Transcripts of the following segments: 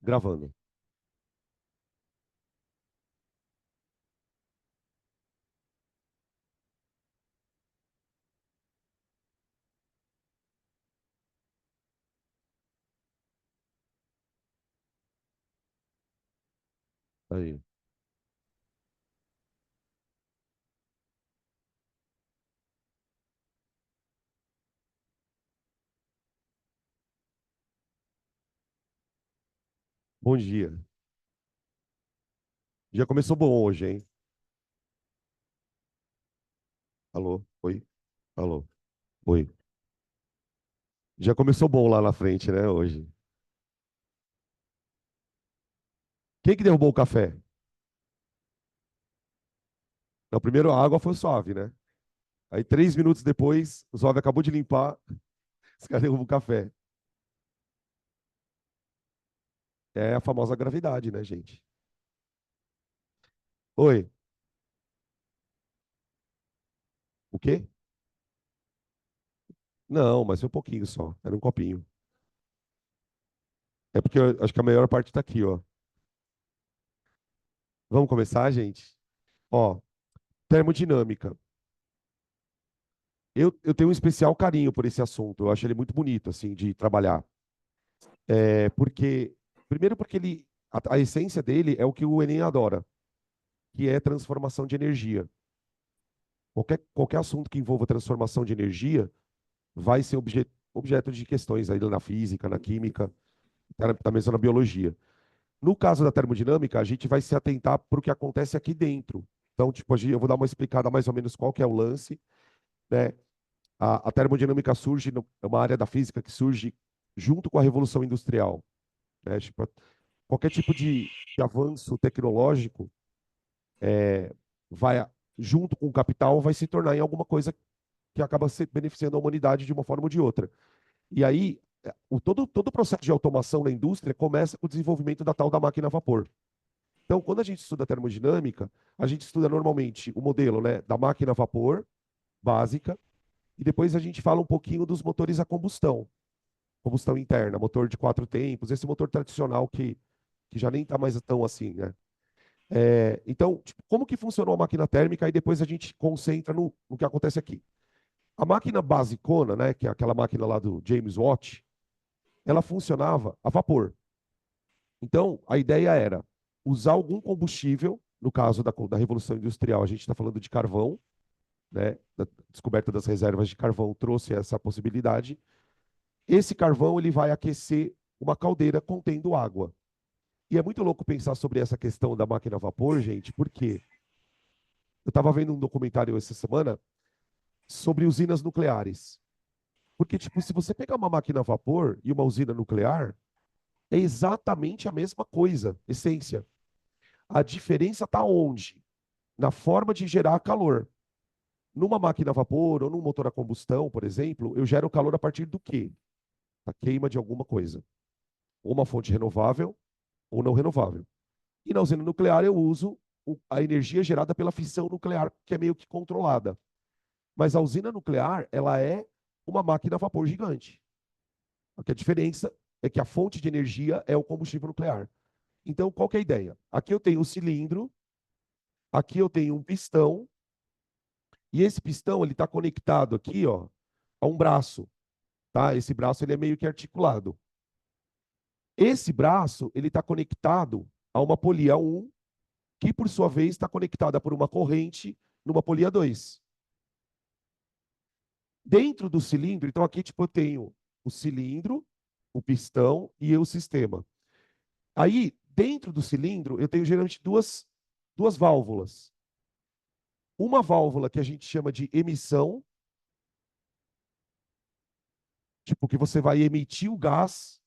Gravando. Aí. Bom dia. Já começou bom hoje, hein? Alô? Oi? Alô? Oi. Já começou bom lá na frente, né, hoje. Quem que derrubou o café? Não, primeiro a água foi suave, né? Aí 3 minutos depois, o suave acabou de limpar, os caras derrubam o café. É a famosa gravidade, né, gente? Oi. O quê? Não, mas foi um pouquinho só. Era um copinho. É porque eu acho que a maior parte tá aqui, ó. Vamos começar, gente? Ó, termodinâmica. Eu tenho um especial carinho por esse assunto. Eu acho ele muito bonito, assim, de trabalhar. Porque, primeiro porque a essência dele é o que o Enem adora, que é transformação de energia. Qualquer assunto que envolva transformação de energia vai ser objeto de questões aí na física, na química, também na biologia. No caso da termodinâmica, a gente vai se atentar para o que acontece aqui dentro. Então, tipo, eu vou dar uma explicada mais ou menos qual que é o lance, né? A termodinâmica surge, é uma área da física que surge junto com a Revolução Industrial, né? Tipo, qualquer tipo de avanço tecnológico vai, junto com o capital, vai se tornar em alguma coisa que acaba se beneficiando a humanidade de uma forma ou de outra. E aí, todo o processo de automação na indústria começa com o desenvolvimento da tal da máquina a vapor. Então, quando a gente estuda termodinâmica, a gente estuda normalmente o modelo, né, da máquina a vapor básica, e depois a gente fala um pouquinho dos motores a combustão interna, motor de 4 tempos, esse motor tradicional que já nem está mais tão assim, né? Então, tipo, como que funcionou a máquina térmica? E depois a gente concentra no que acontece aqui. A máquina basicona, né, que é aquela máquina lá do James Watt, ela funcionava a vapor. Então, a ideia era usar algum combustível, no caso da Revolução Industrial, a gente está falando de carvão, né? A descoberta das reservas de carvão trouxe essa possibilidade. Esse carvão ele vai aquecer uma caldeira contendo água. E é muito louco pensar sobre essa questão da máquina a vapor, gente, porque eu estava vendo um documentário essa semana sobre usinas nucleares. Porque, tipo, se você pegar uma máquina a vapor e uma usina nuclear, é exatamente a mesma coisa, essência. A diferença está onde? Na forma de gerar calor. Numa máquina a vapor ou num motor a combustão, por exemplo, eu gero calor a partir do quê? Da queima de alguma coisa. Ou uma fonte renovável ou não renovável. E na usina nuclear eu uso a energia gerada pela fissão nuclear, que é meio que controlada. Mas a usina nuclear, ela é uma máquina a vapor gigante. A diferença é que a fonte de energia é o combustível nuclear. Então, qual que é a ideia? Aqui eu tenho um cilindro, aqui eu tenho um pistão, e esse pistão ele está conectado aqui, ó, a um braço, tá? Esse braço ele é meio que articulado. Esse braço ele está conectado a uma polia 1, que por sua vez está conectada por uma corrente numa polia 2. Dentro do cilindro, então aqui tipo eu tenho o cilindro, o pistão e o sistema. Aí, dentro do cilindro, eu tenho geralmente duas válvulas. Uma válvula que a gente chama de emissão, tipo que você vai emitir o gás,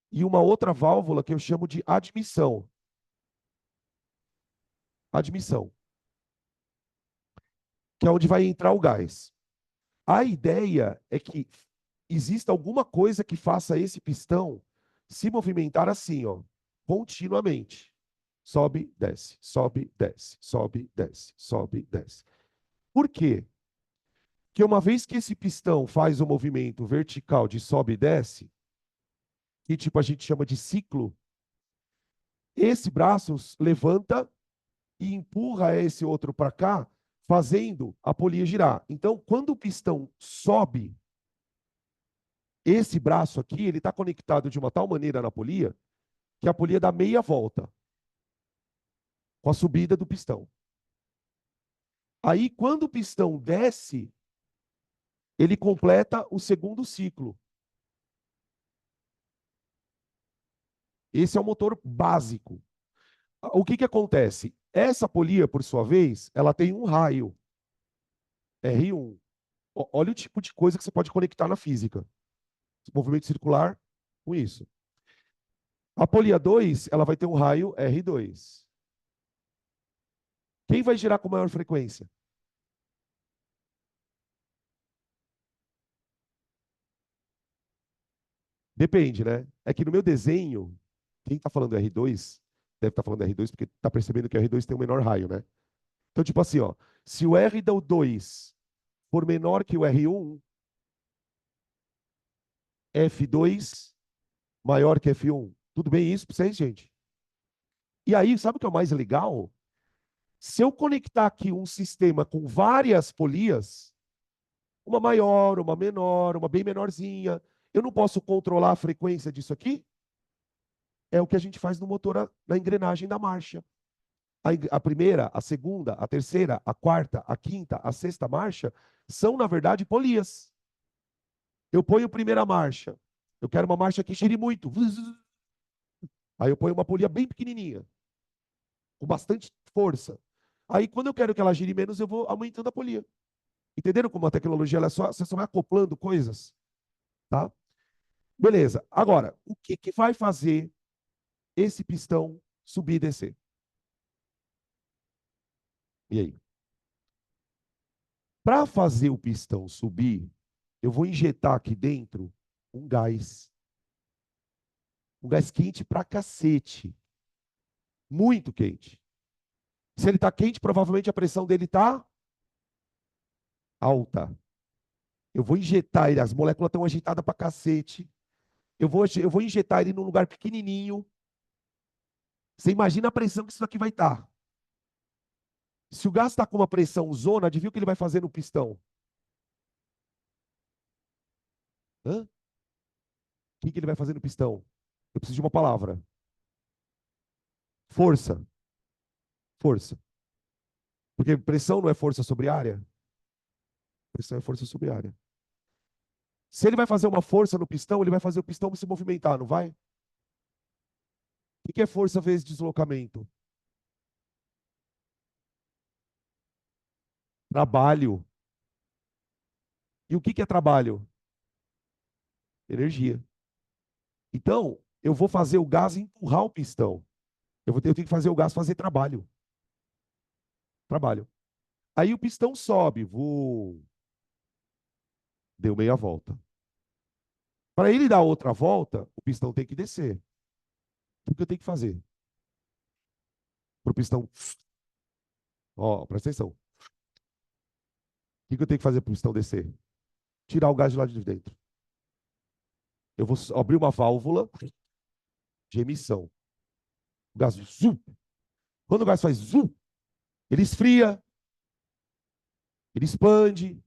e uma outra válvula que eu chamo de admissão. Admissão, que é onde vai entrar o gás. A ideia é que exista alguma coisa que faça esse pistão se movimentar assim, ó, continuamente. Sobe, desce, sobe, desce, sobe, desce, sobe, desce. Por quê? Porque uma vez que esse pistão faz o movimento vertical de sobe e desce, que tipo a gente chama de ciclo, esse braço levanta e empurra esse outro para cá, fazendo a polia girar. Então, quando o pistão sobe, esse braço aqui, ele está conectado de uma tal maneira na polia, que a polia dá meia volta com a subida do pistão. Aí, quando o pistão desce, ele completa o segundo ciclo. Esse é o motor básico. O que acontece? Essa polia, por sua vez, ela tem um raio, R1. Olha o tipo de coisa que você pode conectar na física. Movimento circular com isso. A polia 2, ela vai ter um raio R2. Quem vai girar com maior frequência? Depende, né? É que no meu desenho, quem está falando R2, deve estar falando R2 porque está percebendo que o R2 tem um menor raio, né? Então, tipo assim, ó, se o R do 2 for menor que o R1, F2 maior que F1. Tudo bem isso para vocês, gente? E aí, sabe o que é o mais legal? Se eu conectar aqui um sistema com várias polias, uma maior, uma menor, uma bem menorzinha, eu não posso controlar a frequência disso aqui? É o que a gente faz no motor, na engrenagem da marcha. A primeira, a segunda, a terceira, a quarta, a quinta, a sexta marcha são, na verdade, polias. Eu ponho primeira marcha. Eu quero uma marcha que gire muito. Aí eu ponho uma polia bem pequenininha, com bastante força. Aí, quando eu quero que ela gire menos, eu vou aumentando a polia. Entenderam como a tecnologia ela você só vai acoplando coisas? Tá? Beleza. Agora, o que vai fazer esse pistão subir e descer? E aí? Para fazer o pistão subir, eu vou injetar aqui dentro um gás. Um gás quente pra cacete. Muito quente. Se ele está quente, provavelmente a pressão dele está alta. Eu vou injetar ele, as moléculas estão agitadas pra cacete. Eu vou injetar ele num lugar pequenininho. Você imagina a pressão que isso aqui vai estar. Se o gás está com uma pressão zona, adivinha o que ele vai fazer no pistão? Hã? O que ele vai fazer no pistão? Eu preciso de uma palavra. Força. Força. Porque pressão não é força sobre área? Pressão é força sobre área. Se ele vai fazer uma força no pistão, ele vai fazer o pistão se movimentar, não vai? O que é força vezes deslocamento? Trabalho. E o que é trabalho? Energia. Então, eu vou fazer o gás empurrar o pistão. Eu tenho que fazer o gás fazer trabalho. Trabalho. Aí o pistão sobe. Deu meia volta. Para ele dar outra volta, o pistão tem que descer. O que eu tenho que fazer? Para o pistão. Ó, presta atenção. O que eu tenho que fazer para o pistão descer? Tirar o gás de lá de dentro. Eu vou abrir uma válvula de emissão. O gás zum. Quando o gás faz zum, ele esfria, ele expande,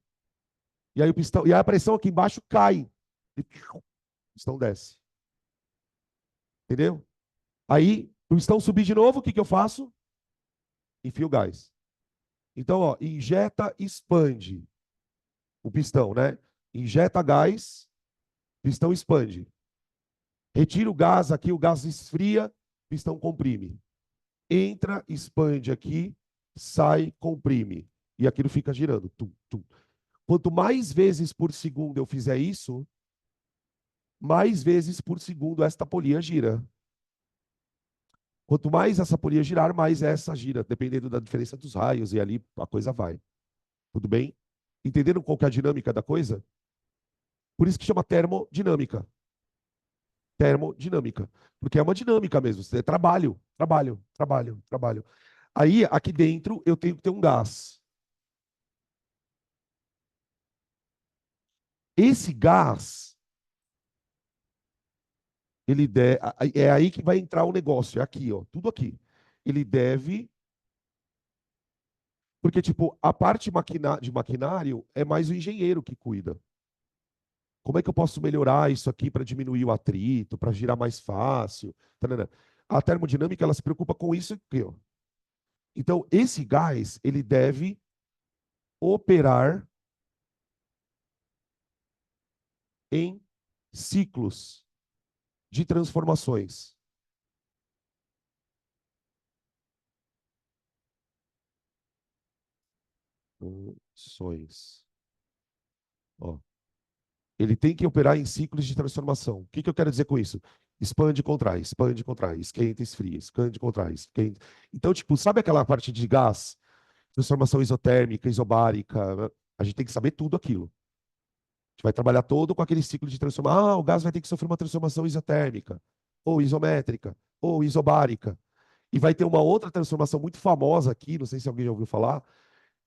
e aí o pistão, e aí a pressão aqui embaixo cai. E o pistão desce. Entendeu? Aí, o pistão subir de novo, o que eu faço? Enfio o gás. Então, ó, injeta, expande o pistão, né? Injeta gás, pistão expande. Retira o gás aqui, o gás esfria, pistão comprime. Entra, expande aqui, sai, comprime. E aquilo fica girando. Tum, tum. Quanto mais vezes por segundo eu fizer isso, mais vezes por segundo esta polia gira. Quanto mais essa polia girar, mais essa gira, dependendo da diferença dos raios, e ali a coisa vai. Tudo bem? Entenderam qual que é a dinâmica da coisa? Por isso que chama termodinâmica. Termodinâmica. Porque é uma dinâmica mesmo. É trabalho, trabalho, trabalho, trabalho. Aí, aqui dentro, eu tenho que ter um gás. Esse gás, é aí que vai entrar o negócio, é aqui, ó, tudo aqui. Ele deve, porque tipo, a parte de maquinário é mais o engenheiro que cuida. Como é que eu posso melhorar isso aqui para diminuir o atrito, para girar mais fácil? Tarana. A termodinâmica ela se preocupa com isso aqui, ó. Então, esse gás, ele deve operar em ciclos de transformações. Funções. Ó. Ele tem que operar em ciclos de transformação. O que eu quero dizer com isso? Expande, contrai, esquenta, esfria, expande, contrai, esquenta. Então, tipo, sabe aquela parte de gás? Transformação isotérmica, isobárica, né? A gente tem que saber tudo aquilo. A gente vai trabalhar todo com aquele ciclo de transformação. Ah, o gás vai ter que sofrer uma transformação isotérmica, ou isométrica, ou isobárica. E vai ter uma outra transformação muito famosa aqui, não sei se alguém já ouviu falar,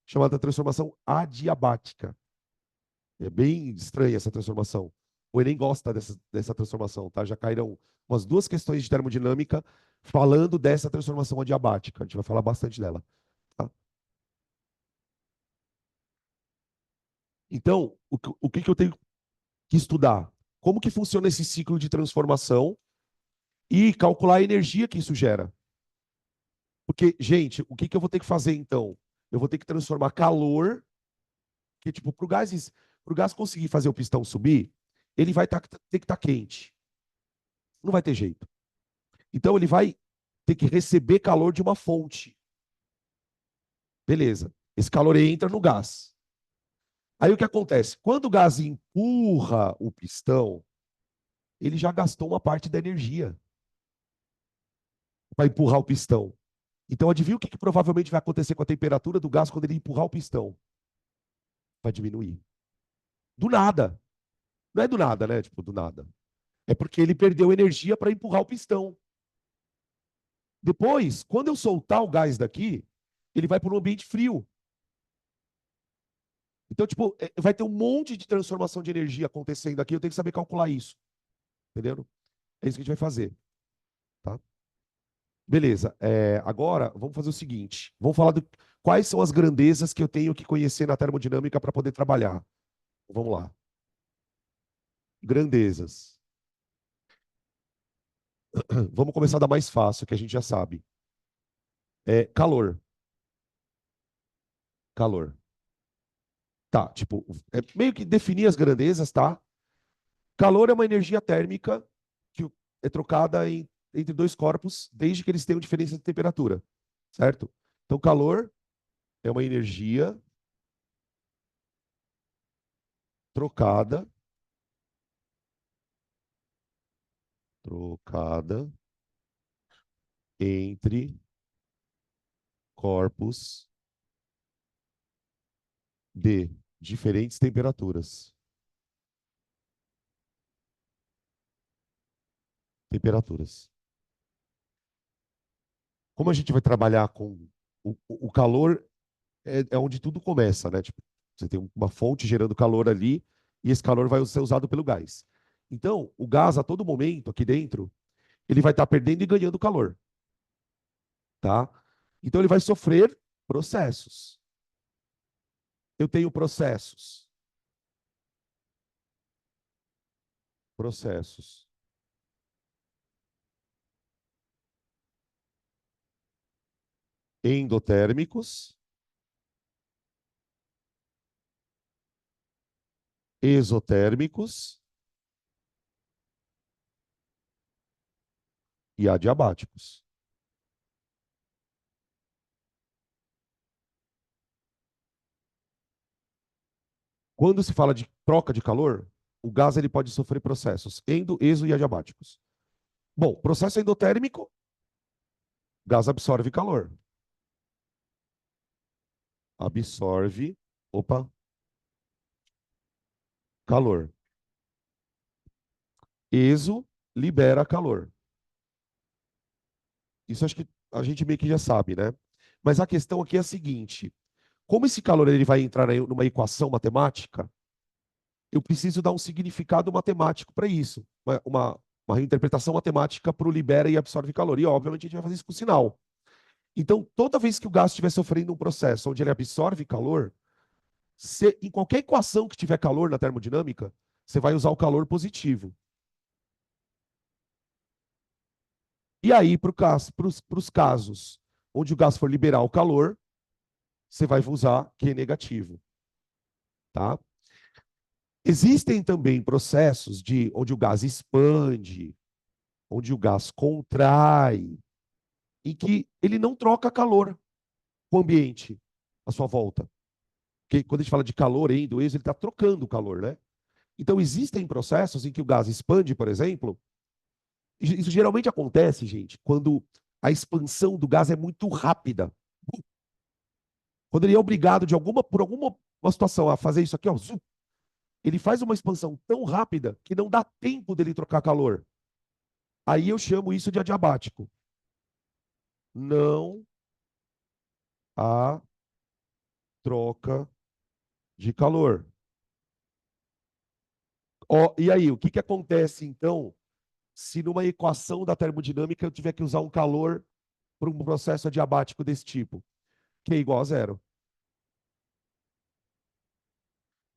chamada transformação adiabática. É bem estranha essa transformação. O Enem gosta dessa transformação, tá? Já caíram umas duas questões de termodinâmica falando dessa transformação adiabática. A gente vai falar bastante dela, tá? Então, o que eu tenho que estudar? Como que funciona esse ciclo de transformação e calcular a energia que isso gera. Porque, gente, o que eu vou ter que fazer então? Eu vou ter que transformar calor, que tipo, pro gás conseguir fazer o pistão subir, ele vai ter que estar quente. Não vai ter jeito. Então ele vai ter que receber calor de uma fonte. Beleza. Esse calor entra no gás. Aí o que acontece? Quando o gás empurra o pistão, ele já gastou uma parte da energia para empurrar o pistão. Então adivinha o que provavelmente vai acontecer com a temperatura do gás quando ele empurrar o pistão? Vai diminuir. Do nada. Não é do nada, né? Tipo, do nada. É porque ele perdeu energia para empurrar o pistão. Depois, quando eu soltar o gás daqui, ele vai para um ambiente frio. Então, tipo, vai ter um monte de transformação de energia acontecendo aqui. Eu tenho que saber calcular isso. Entendeu? É isso que a gente vai fazer. Tá? Beleza. Agora, vamos fazer o seguinte. Vamos falar do quais são as grandezas que eu tenho que conhecer na termodinâmica para poder trabalhar. Vamos lá. Grandezas. Vamos começar da mais fácil, que a gente já sabe. Calor. Calor. Tá, tipo, meio que definir as grandezas, tá? Calor é uma energia térmica que é trocada entre dois corpos, desde que eles tenham diferença de temperatura, certo? Então, calor é uma energia trocada, trocada entre corpos de diferentes temperaturas. Temperaturas. Como a gente vai trabalhar com o calor, é onde tudo começa, né? Tipo, você tem uma fonte gerando calor ali e esse calor vai ser usado pelo gás. Então, o gás, a todo momento, aqui dentro, ele vai estar perdendo e ganhando calor, tá? Então, ele vai sofrer processos. Eu tenho processos endotérmicos, exotérmicos e adiabáticos. Quando se fala de troca de calor, o gás ele pode sofrer processos endo, exo e adiabáticos. Bom, processo endotérmico, gás absorve calor. Absorve, opa, calor. Exo libera calor. Isso acho que a gente meio que já sabe, né? Mas a questão aqui é a seguinte: como esse calor ele vai entrar numa equação matemática, eu preciso dar um significado matemático para isso. uma reinterpretação matemática para o libera e absorve calor. E, obviamente, a gente vai fazer isso com sinal. Então, toda vez que o gás estiver sofrendo um processo onde ele absorve calor, em qualquer equação que tiver calor na termodinâmica, você vai usar o calor positivo. E aí, para os casos onde o gás for liberar o calor, você vai usar Q negativo. Tá? Existem também processos onde o gás expande, onde o gás contrai, em que ele não troca calor com o ambiente à sua volta. Porque quando a gente fala de calor do ele está trocando calor, né? Então, existem processos em que o gás expande, por exemplo. Isso geralmente acontece, gente, quando a expansão do gás é muito rápida. Quando ele é obrigado por alguma uma situação a fazer isso aqui, ó, ele faz uma expansão tão rápida que não dá tempo dele trocar calor. Aí eu chamo isso de adiabático. Não há troca de calor. Ó, e aí, o que acontece então se numa equação da termodinâmica eu tiver que usar um calor para um processo adiabático desse tipo? Q igual a zero.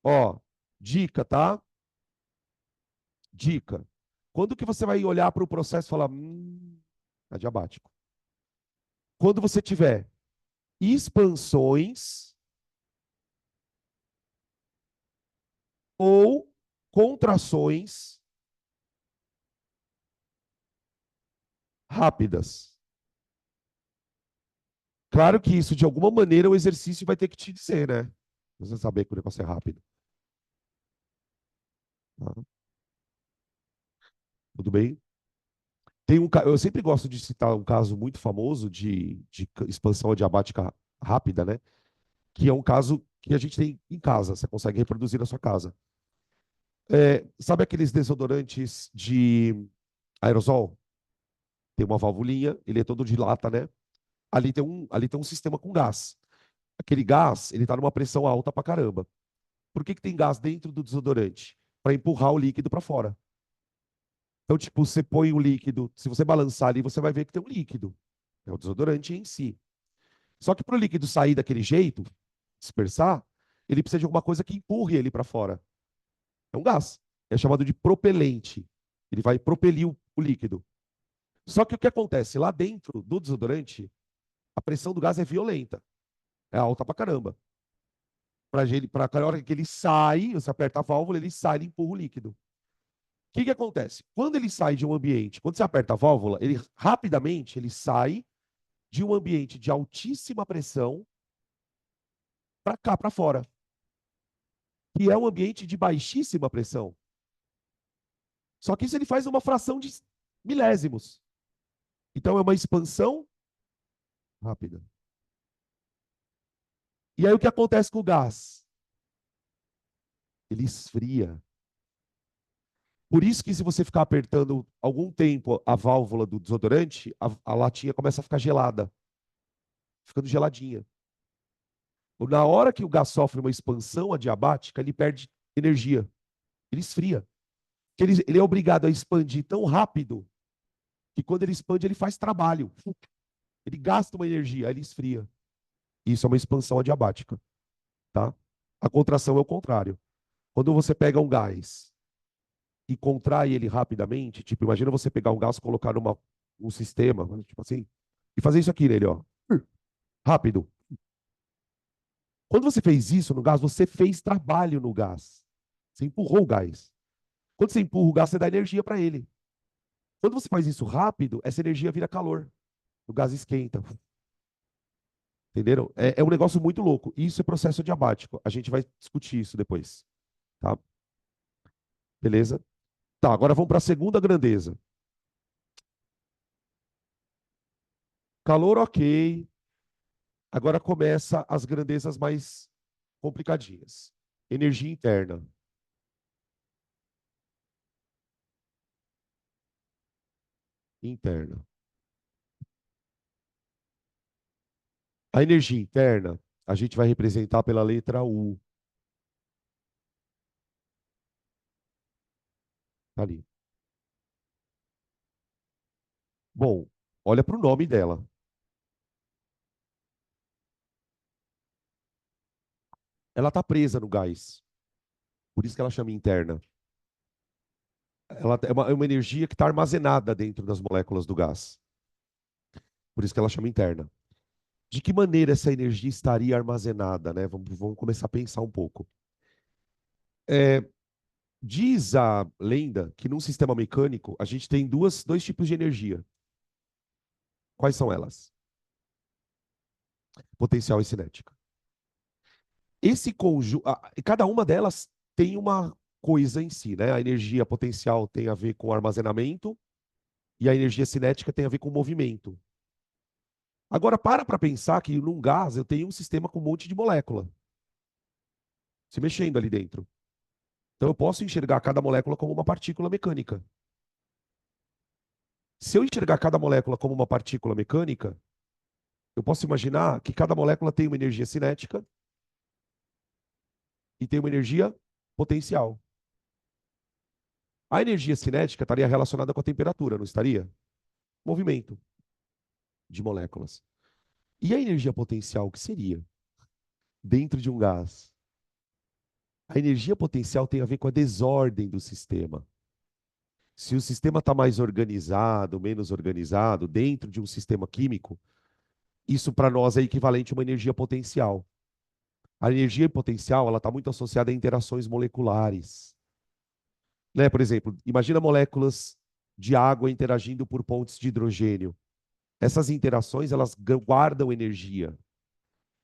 Ó, dica, tá? Dica. Quando que você vai olhar para o processo e falar, adiabático? Quando você tiver expansões ou contrações rápidas. Claro que isso, de alguma maneira, o exercício vai ter que te dizer, né? Você saber que o negócio é rápido. Tá? Tudo bem? Eu sempre gosto de citar um caso muito famoso de expansão adiabática rápida, né? Que é um caso que a gente tem em casa, você consegue reproduzir na sua casa. Sabe aqueles desodorantes de aerosol? Tem uma valvulinha, ele é todo de lata, né? Ali tem um sistema com gás. Aquele gás, ele está numa pressão alta pra caramba. Por que tem gás dentro do desodorante? Para empurrar o líquido para fora. Então, tipo, você põe o líquido, se você balançar ali, você vai ver que tem um líquido. É o desodorante em si. Só que para o líquido sair daquele jeito, dispersar, ele precisa de alguma coisa que empurre ele para fora. É um gás. É chamado de propelente. Ele vai propelir o líquido. Só que o que acontece? Lá dentro do desodorante, a pressão do gás é violenta. É alta pra caramba. Para a hora que ele sai, você aperta a válvula, ele sai, ele empurra o líquido. O que acontece? Quando ele sai de um ambiente, quando você aperta a válvula, ele rapidamente ele sai de um ambiente de altíssima pressão para cá, para fora, que é um ambiente de baixíssima pressão. Só que isso ele faz uma fração de milésimos. Então é uma expansão rápida. E aí o que acontece com o gás? Ele esfria. Por isso que se você ficar apertando algum tempo a válvula do desodorante, a latinha começa a ficar gelada, ficando geladinha. Na hora que o gás sofre uma expansão adiabática, ele perde energia, ele esfria. Ele é obrigado a expandir tão rápido que quando ele expande, ele faz trabalho. Ele gasta uma energia, aí ele esfria. Isso é uma expansão adiabática. Tá? A contração é o contrário. Quando você pega um gás e contrai ele rapidamente, tipo, imagina você pegar um gás e colocar um sistema, tipo assim, e fazer isso aqui nele, ó. Rápido. Quando você fez isso no gás, você fez trabalho no gás. Você empurrou o gás. Quando você empurra o gás, você dá energia para ele. Quando você faz isso rápido, essa energia vira calor. O gás esquenta. Entenderam? É um negócio muito louco. Isso é processo diabático. A gente vai discutir isso depois. Tá? Beleza? Tá, agora vamos para a segunda grandeza. Calor, ok. Agora começa as grandezas mais complicadinhas. Energia interna. Interna. A energia interna, a gente vai representar pela letra U. Tá ali. Bom, olha para o nome dela. Ela está presa no gás. Por isso que ela chama interna. Ela é uma energia que está armazenada dentro das moléculas do gás. Por isso que ela chama interna. De que maneira essa energia estaria armazenada, né? Vamos começar a pensar um pouco. É, diz a lenda que num sistema mecânico a gente tem dois tipos de energia. Quais são elas? Potencial e cinética. Esse conjunto, cada uma delas tem uma coisa em si, né? A energia potencial tem a ver com armazenamento e a energia cinética tem a ver com movimento. Agora, para pensar que num gás eu tenho um sistema com um monte de molécula se mexendo ali dentro. Então eu posso enxergar cada molécula como uma partícula mecânica. Se eu enxergar cada molécula como uma partícula mecânica, eu posso imaginar que cada molécula tem uma energia cinética e tem uma energia potencial. A energia cinética estaria relacionada com a temperatura, não estaria? Movimento de moléculas. E a energia potencial, o que seria? Dentro de um gás. A energia potencial tem a ver com a desordem do sistema. Se o sistema está mais organizado, menos organizado, dentro de um sistema químico, isso para nós é equivalente a uma energia potencial. A energia potencial ela está muito associada a interações moleculares. Né? Por exemplo, imagina moléculas de água interagindo por pontes de hidrogênio. Essas interações elas guardam energia.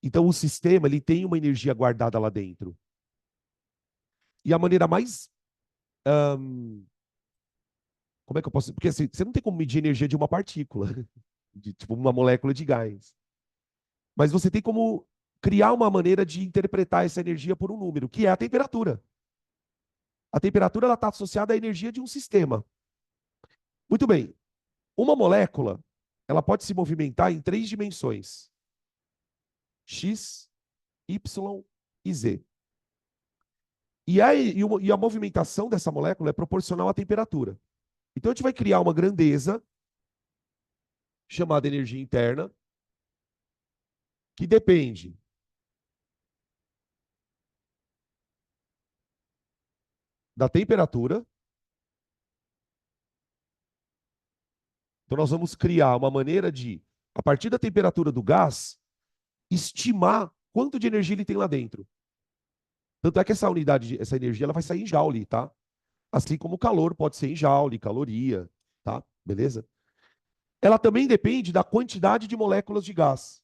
Então o sistema ele tem uma energia guardada lá dentro. E a maneira mais como é que eu posso. Porque assim, você não tem como medir a energia de uma partícula, de tipo uma molécula de gás. Mas você tem como criar uma maneira de interpretar essa energia por um número, que é a temperatura. A temperatura ela está associada à energia de um sistema. Muito bem. Uma molécula ela pode se movimentar em três dimensões: x, y e z. E a movimentação dessa molécula é proporcional à temperatura. Então a gente vai criar uma grandeza chamada energia interna, que depende da temperatura. Então, nós vamos criar uma maneira de, a partir da temperatura do gás, estimar quanto de energia ele tem lá dentro. Tanto é que essa unidade, essa energia, ela vai sair em joule, tá? Assim como o calor pode ser em joule, caloria, tá? Beleza? Ela também depende da quantidade de moléculas de gás.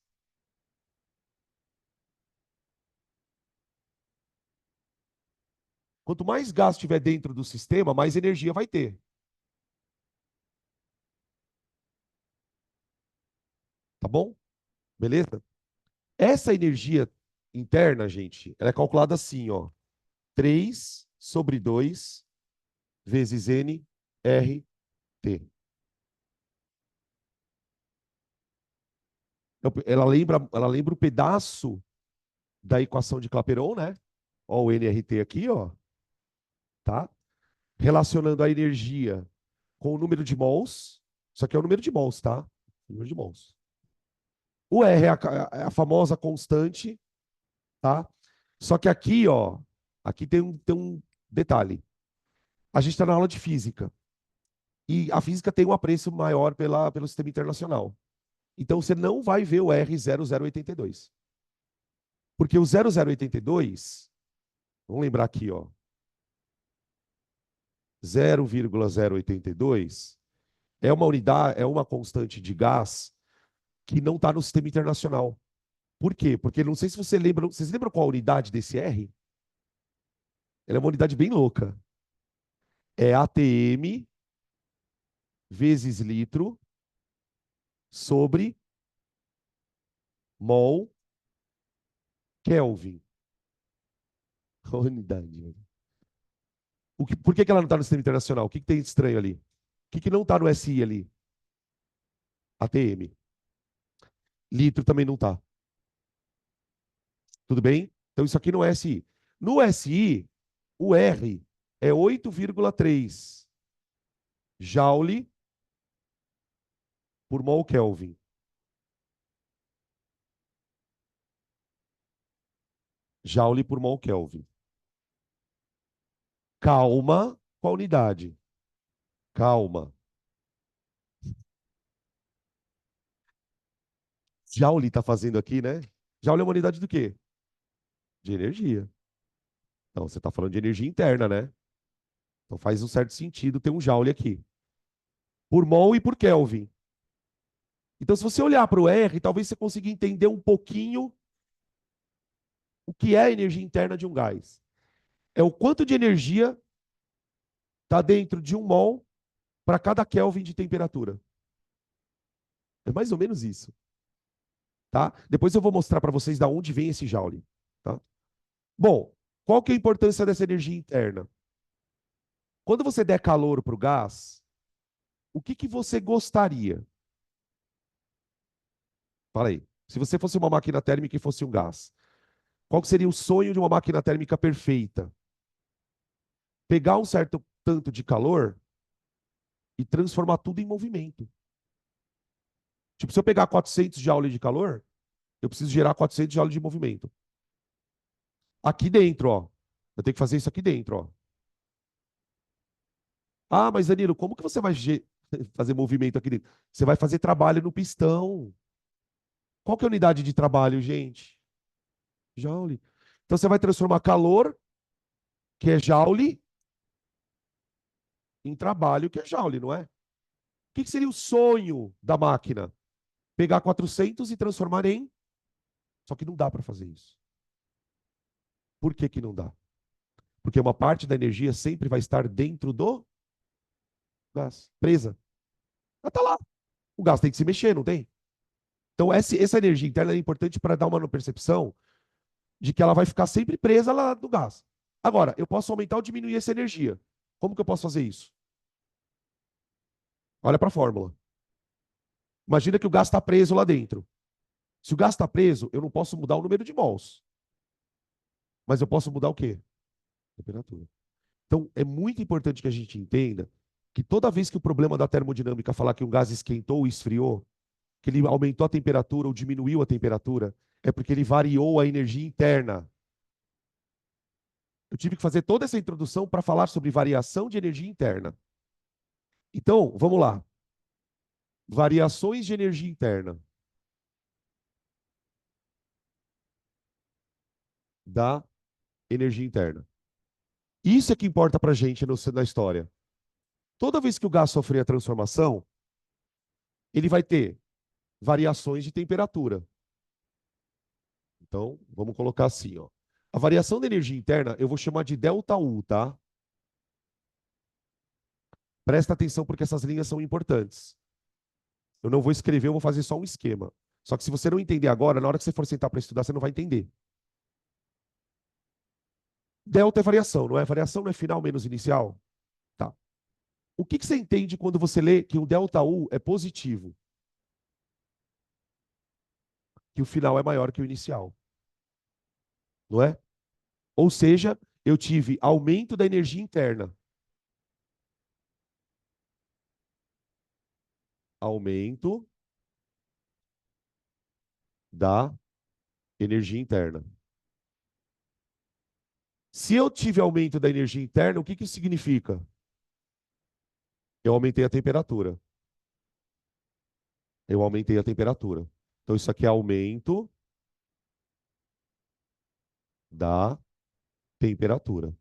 Quanto mais gás tiver dentro do sistema, mais energia vai ter. Tá bom? Beleza? Essa energia interna, gente, ela é calculada assim, ó. 3/2 vezes N R T. Ela lembra o pedaço da equação de Clapeyron, né? Ó, o nRT aqui, ó, tá? Relacionando a energia com o número de mols. Isso aqui é o número de mols, tá? O número de mols. O R é a famosa constante, tá? Só que aqui, ó, aqui tem um detalhe. A gente está na aula de física. E a física tem um apreço maior pelo sistema internacional. Então você não vai ver o R0082. Porque o 0082, vamos lembrar aqui, ó, 0,082 é uma unidade, é uma constante de gás que não está no sistema internacional. Por quê? Porque não sei se você lembra, vocês lembram qual a unidade desse R? Ela é uma unidade bem louca. É ATM vezes litro sobre mol Kelvin. A unidade. Por que ela não está no sistema internacional? O que tem de estranho ali? O que não está no SI ali? ATM. Litro também não está. Tudo bem? Então isso aqui não é SI. No SI, o R é 8,3 joule por mol Kelvin. Joule por mol Kelvin. Calma com a unidade. Calma. Joule está fazendo aqui, né? Joule é uma unidade do quê? De energia. Então, você está falando de energia interna, né? Então, faz um certo sentido ter um Joule aqui. Por mol e por Kelvin. Então, se você olhar para o R, talvez você consiga entender um pouquinho o que é a energia interna de um gás. É o quanto de energia está dentro de um mol para cada Kelvin de temperatura. É mais ou menos isso. Tá? Depois eu vou mostrar para vocês de onde vem esse Joule. Tá? Bom, qual que é a importância dessa energia interna? Quando você der calor para o gás, o que, que você gostaria? Fala aí. Se você fosse uma máquina térmica e fosse um gás, qual que seria o sonho de uma máquina térmica perfeita? Pegar um certo tanto de calor e transformar tudo em movimento. Tipo, se eu pegar 400 joules de calor, eu preciso gerar 400 joules de movimento. Aqui dentro, ó. Eu tenho que fazer isso aqui dentro, ó. Ah, mas Danilo, como que você vai fazer movimento aqui dentro? Você vai fazer trabalho no pistão. Qual que é a unidade de trabalho, gente? Joule. Então você vai transformar calor, que é joule, em trabalho, que é joule, não é? O que seria o sonho da máquina? Pegar 400 e transformar em... Só que não dá para fazer isso. Por que que não dá? Porque uma parte da energia sempre vai estar dentro do gás, presa. Ela está lá. O gás tem que se mexer, não tem? Então, essa energia interna é importante para dar uma percepção de que ela vai ficar sempre presa lá no gás. Agora, eu posso aumentar ou diminuir essa energia. Como que eu posso fazer isso? Olha para a fórmula. Imagina que o gás está preso lá dentro. Se o gás está preso, eu não posso mudar o número de mols. Mas eu posso mudar o quê? Temperatura. Então, é muito importante que a gente entenda que toda vez que o problema da termodinâmica falar que um gás esquentou ou esfriou, que ele aumentou a temperatura ou diminuiu a temperatura, é porque ele variou a energia interna. Eu tive que fazer toda essa introdução para falar sobre variação de energia interna. Então, vamos lá. Variações de energia interna da energia interna. Isso é que importa para a gente na história. Toda vez que o gás sofrer a transformação, ele vai ter variações de temperatura. Então, vamos colocar assim, ó. A variação da energia interna eu vou chamar de ΔU, tá? Presta atenção porque essas linhas são importantes. Eu não vou escrever, eu vou fazer só um esquema. Só que se você não entender agora, na hora que você for sentar para estudar, você não vai entender. Delta é variação, não é? Variação não é final menos inicial? Tá. O que você entende quando você lê que o ΔU é positivo? Que o final é maior que o inicial, não é? Ou seja, eu tive aumento da energia interna. Aumento da energia interna. Se eu tive aumento da energia interna, o que isso significa? Eu aumentei a temperatura. Eu aumentei a temperatura. Então, isso aqui é aumento da temperatura.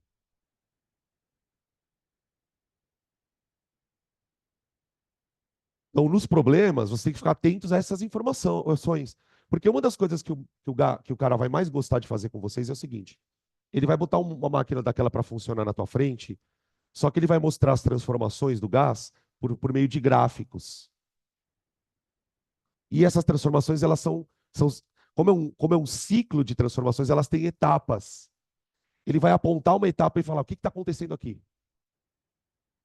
Então, nos problemas, você tem que ficar atentos a essas informações. Porque uma das coisas que o cara vai mais gostar de fazer com vocês é o seguinte: ele vai botar uma máquina daquela para funcionar na tua frente, só que ele vai mostrar as transformações do gás por meio de gráficos. E essas transformações, elas são como é um ciclo de transformações, elas têm etapas. Ele vai apontar uma etapa e falar: o que está acontecendo aqui?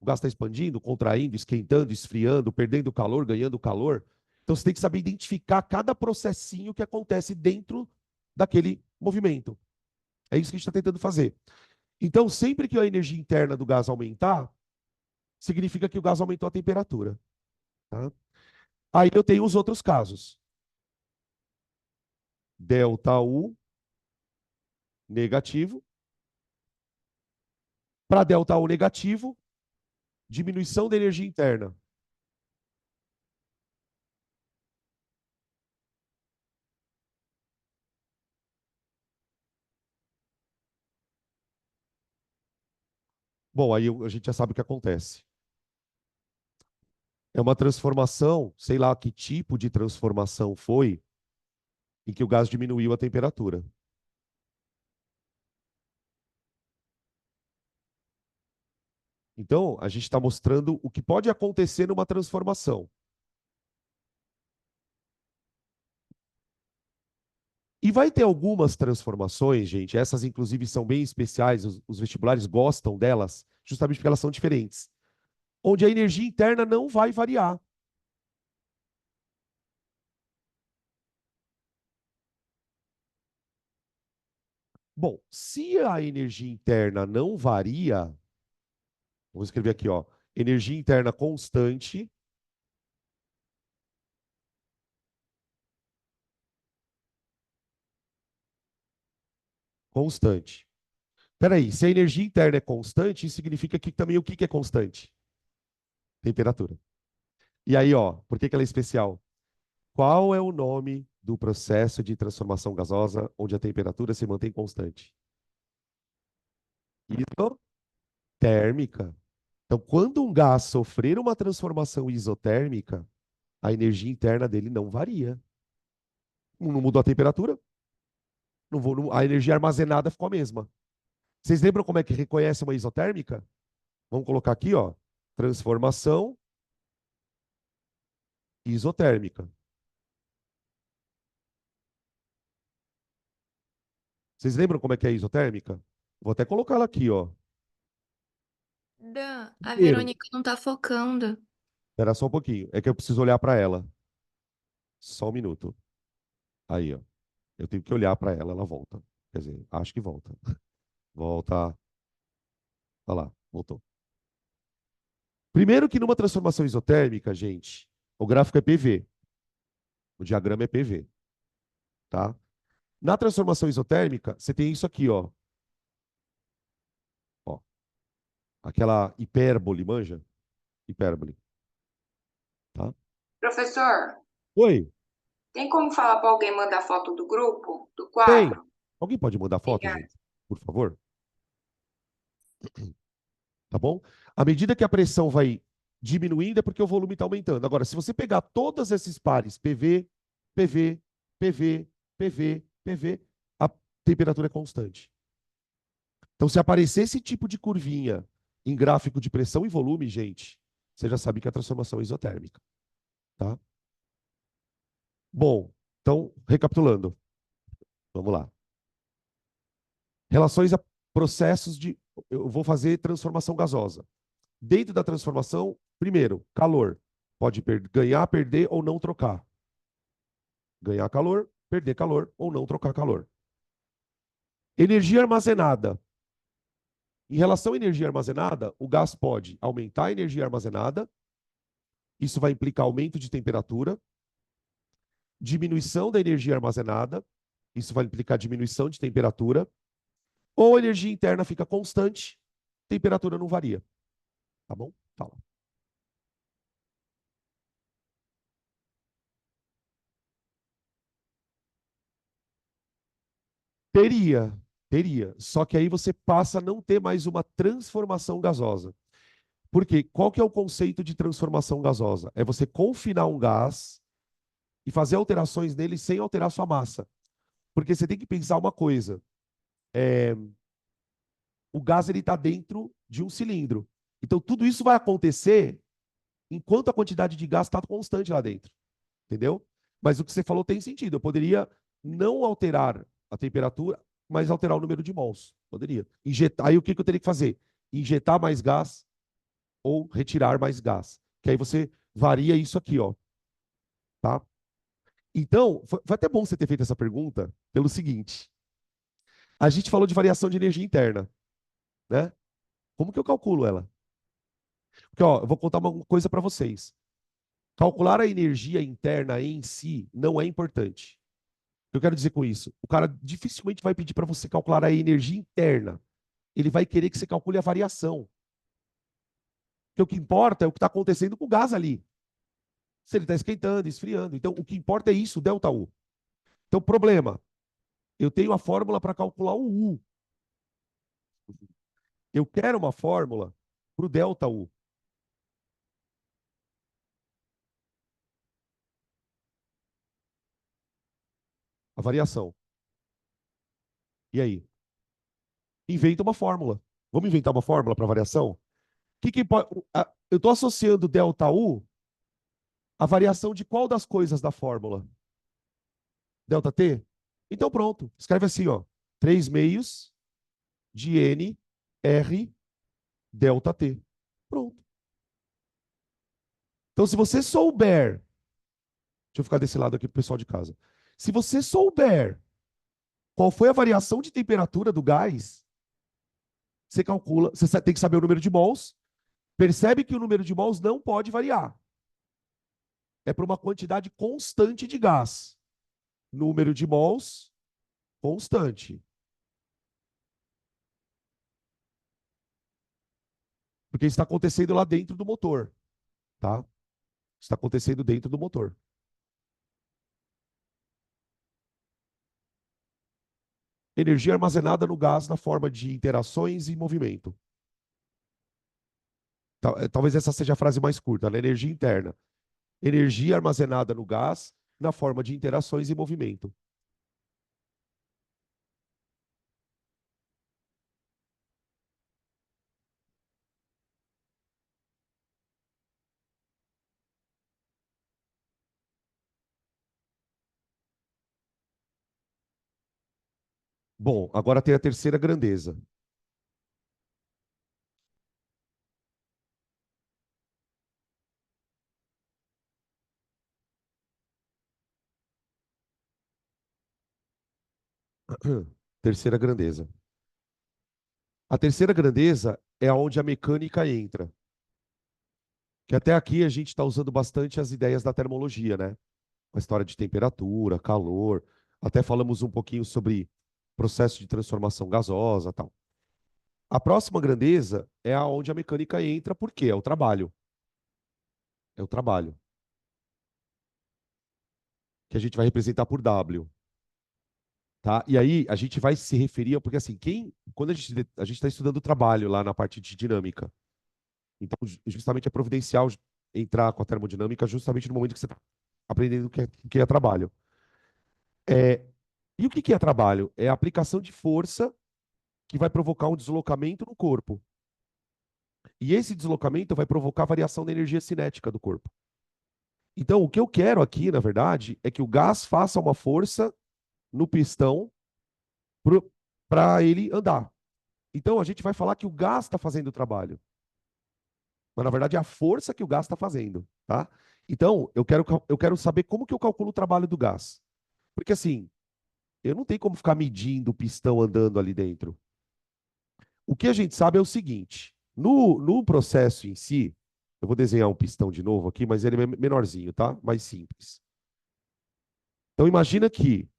O gás está expandindo, contraindo, esquentando, esfriando, perdendo calor, ganhando calor. Então você tem que saber identificar cada processinho que acontece dentro daquele movimento. É isso que a gente está tentando fazer. Então, sempre que a energia interna do gás aumentar, significa que o gás aumentou a temperatura. Tá? Aí eu tenho os outros casos. Delta U negativo. Para delta U negativo, diminuição da energia interna. Bom, aí a gente já sabe o que acontece. É uma transformação, sei lá que tipo de transformação foi, em que o gás diminuiu a temperatura. Então, a gente está mostrando o que pode acontecer numa transformação. E vai ter algumas transformações, gente, essas inclusive são bem especiais, os vestibulares gostam delas, justamente porque elas são diferentes, onde a energia interna não vai variar. Bom, se a energia interna não varia, vou escrever aqui, ó, energia interna constante, constante. Peraí, se a energia interna é constante, isso significa que também o que que é constante? Temperatura. E aí, ó, por que que ela é especial? Qual é o nome do processo de transformação gasosa onde a temperatura se mantém constante? Isotérmica. Então, quando um gás sofrer uma transformação isotérmica, a energia interna dele não varia. Não mudou a temperatura, a energia armazenada ficou a mesma. Vocês lembram como é que reconhece uma isotérmica? Vamos colocar aqui, ó, transformação isotérmica. Vocês lembram como é que é a isotérmica? Vou até colocar ela aqui, ó. Dan, a Primeiro, Verônica não tá focando. espera só um pouquinho. É que eu preciso olhar para ela. Só um minuto. Aí, ó. Eu tenho que olhar para ela, ela volta. Quer dizer, acho que volta. Volta. Olha lá, voltou. Primeiro que numa transformação isotérmica, gente, o gráfico é PV. O diagrama é PV, tá? Na transformação isotérmica, você tem isso aqui, ó. Ó, aquela hipérbole, manja? Hipérbole, tá? Professor, Oi, tem como falar para alguém mandar foto do grupo, do tem. quadro? Alguém pode mandar foto, Obrigada. gente? Por favor? Tá bom? À medida que a pressão vai diminuindo, é porque o volume está aumentando. Agora, se você pegar todos esses pares, PV, PV, PV, PV, PV, a temperatura é constante. Então, se aparecer esse tipo de curvinha em gráfico de pressão e volume, gente, você já sabe que é a transformação é isotérmica, tá? Bom, então, recapitulando, vamos lá. Relações a processos de. Eu vou fazer transformação gasosa. Dentro da transformação, primeiro, calor. Pode ganhar, perder ou não trocar. Ganhar calor, perder calor ou não trocar calor. Energia armazenada. Em relação à energia armazenada, o gás pode aumentar a energia armazenada, isso vai implicar aumento de temperatura, diminuição da energia armazenada, isso vai implicar diminuição de temperatura, ou a energia interna fica constante, temperatura não varia. Tá bom? Fala. Teria, teria. Só que aí você passa a não ter mais uma transformação gasosa. Porque qual que é o conceito de transformação gasosa? É você confinar um gás e fazer alterações nele sem alterar sua massa. Porque você tem que pensar uma coisa: o gás ele está dentro de um cilindro. Então tudo isso vai acontecer enquanto a quantidade de gás está constante lá dentro, entendeu? Mas o que você falou tem sentido. Eu poderia não alterar a temperatura, mas alterar o número de mols. Poderia. Injetar. Aí o que eu teria que fazer? Injetar mais gás ou retirar mais gás. Que aí você varia isso aqui, ó. Tá? Então, foi até bom você ter feito essa pergunta pelo seguinte: a gente falou de variação de energia interna, né? Como que eu calculo ela? Porque, ó, eu vou contar uma coisa para vocês. Calcular a energia interna em si não é importante. O que eu quero dizer com isso? O cara dificilmente vai pedir para você calcular a energia interna. Ele vai querer que você calcule a variação. Porque o que importa é o que está acontecendo com o gás ali. Se ele está esquentando, esfriando. Então, o que importa é isso, o ΔU. Então, problema. Eu tenho a fórmula para calcular o U. Eu quero uma fórmula para o ΔU. A variação. E aí? Inventa uma fórmula. Vamos inventar uma fórmula para variação? Eu estou associando ΔU à variação de qual das coisas da fórmula? ΔT? Então pronto. Escreve assim, ó. 3 meios de N R ΔT. Pronto. Então, se você souber, deixa eu ficar desse lado aqui pro pessoal de casa. Se você souber qual foi a variação de temperatura do gás, você calcula, você tem que saber o número de mols. Percebe que o número de mols não pode variar. É para uma quantidade constante de gás. Número de mols constante. Porque isso está acontecendo lá dentro do motor, tá? Está acontecendo dentro do motor. Energia armazenada no gás na forma de interações e movimento. Talvez essa seja a frase mais curta, né? Energia interna. Energia armazenada no gás na forma de interações e movimento. Bom, agora tem a terceira grandeza. Terceira grandeza. A terceira grandeza é onde a mecânica entra. Que até aqui a gente está usando bastante as ideias da termologia, né? A história de temperatura, calor. Até falamos um pouquinho sobre processo de transformação gasosa, tal. A próxima grandeza é aonde a mecânica entra, porque é o trabalho. É o trabalho. Que a gente vai representar por W. Tá? E aí a gente vai se referir, porque assim, quando a gente está estudando o trabalho lá na parte de dinâmica, então justamente é providencial entrar com a termodinâmica justamente no momento que você está aprendendo o que é trabalho. É, e o que é trabalho? É a aplicação de força que vai provocar um deslocamento no corpo. E esse deslocamento vai provocar variação da energia cinética do corpo. Então, o que eu quero aqui, na verdade, é que o gás faça uma força no pistão para ele andar. Então, a gente vai falar que o gás está fazendo o trabalho. Mas, na verdade, é a força que o gás está fazendo. Tá? Então, eu quero saber como que eu calculo o trabalho do gás. Porque, assim, eu não tenho como ficar medindo o pistão andando ali dentro. O que a gente sabe é o seguinte: no processo em si, eu vou desenhar um pistão de novo aqui, mas ele é menorzinho, tá? Mais simples. Então, imagina que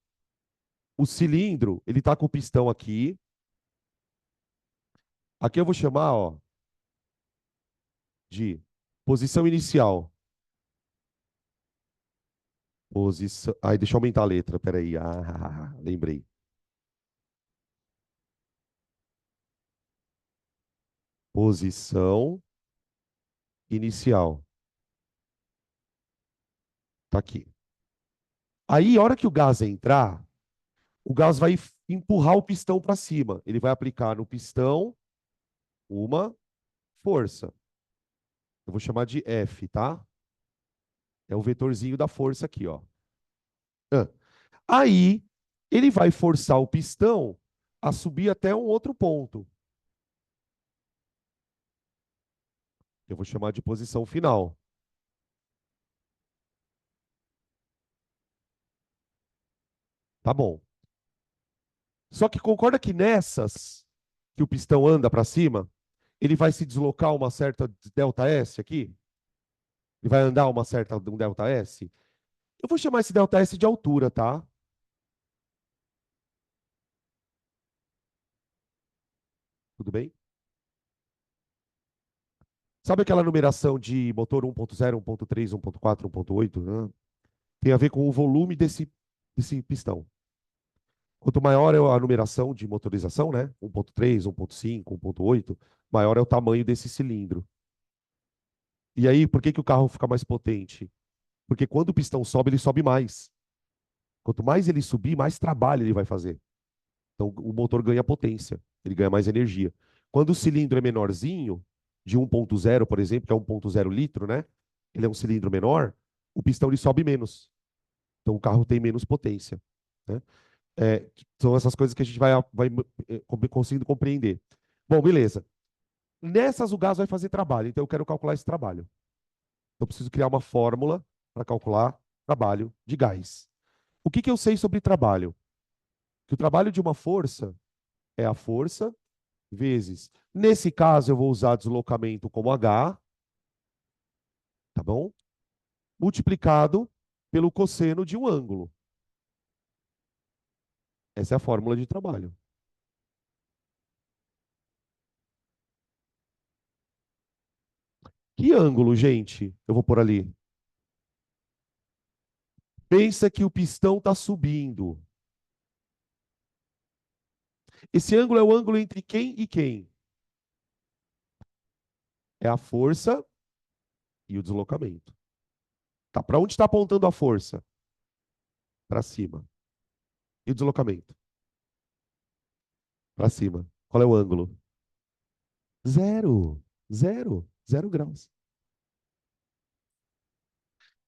o cilindro, ele está com o pistão aqui. Aqui eu vou chamar, ó, de posição inicial. Posição. Ai, deixa eu aumentar a letra, peraí. Ah, lembrei. Posição inicial. Tá aqui. Aí, a hora que o gás entrar, o gás vai empurrar o pistão para cima. Ele vai aplicar no pistão uma força. Eu vou chamar de F, tá? É o vetorzinho da força aqui, ó. Ah. Aí, ele vai forçar o pistão a subir até um outro ponto. Eu vou chamar de posição final. Tá bom. Só que concorda que nessas que o pistão anda para cima, ele vai se deslocar uma certa ΔS aqui? Ele vai andar um delta S? Eu vou chamar esse delta S de altura, tá? Tudo bem? Sabe aquela numeração de motor 1.0, 1.3, 1.4, 1.8, né? Tem a ver com o volume desse pistão. Quanto maior é a numeração de motorização, né? 1.3, 1.5, 1.8, maior é o tamanho desse cilindro. E aí, por que que o carro fica mais potente? Porque quando o pistão sobe, ele sobe mais. Quanto mais ele subir, mais trabalho ele vai fazer. Então, o motor ganha potência, ele ganha mais energia. Quando o cilindro é menorzinho, de 1.0, por exemplo, que é 1.0 litro, né? Ele é um cilindro menor, o pistão ele sobe menos. Então, o carro tem menos potência, né? São essas coisas que a gente vai conseguindo compreender. Bom, beleza. Nessas, o gás vai fazer trabalho, então eu quero calcular esse trabalho. Então, eu preciso criar uma fórmula para calcular trabalho de gás. O que que eu sei sobre trabalho? Que o trabalho de uma força é a força vezes. Nesse caso, eu vou usar deslocamento como H, tá bom? Multiplicado pelo cosseno de um ângulo. Essa é a fórmula de trabalho. Que ângulo, gente? Eu vou pôr ali. Pensa que o pistão está subindo. Esse ângulo é o ângulo entre quem e quem? É a força e o deslocamento. Tá, para onde está apontando a força? Para cima. E o deslocamento? Para cima. Qual é o ângulo? Zero. Zero. 0 graus.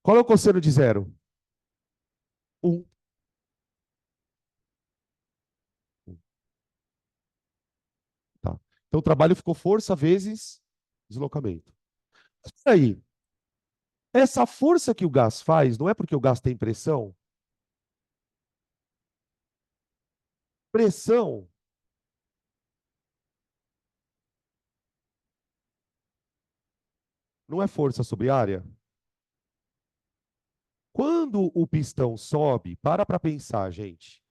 Qual é o cosseno de zero? 1. Tá. Então o trabalho ficou força vezes deslocamento. Mas peraí, essa força que o gás faz, não é porque o gás tem pressão? Pressão não é força sobre área? Quando o pistão sobe, para pensar, gente.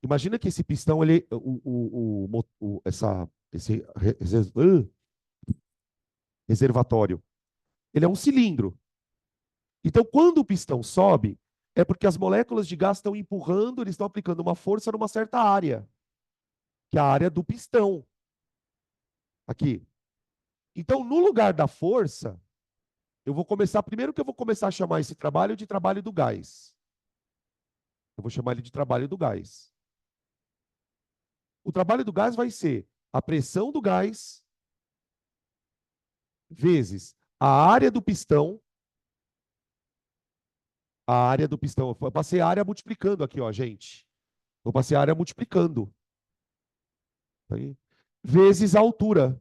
Imagina que esse pistão, ele, esse reservatório, ele é um cilindro. Então, quando o pistão sobe, é porque as moléculas de gás estão empurrando, eles estão aplicando uma força numa certa área, que é a área do pistão. Aqui. Então, no lugar da força, primeiro que eu vou começar a chamar esse trabalho de trabalho do gás. Eu vou chamar ele de trabalho do gás. O trabalho do gás vai ser a pressão do gás vezes a área do pistão. A área do pistão. Eu passei a área multiplicando aqui, ó, gente. Vou passar a área multiplicando. Tá aí? Vezes a altura.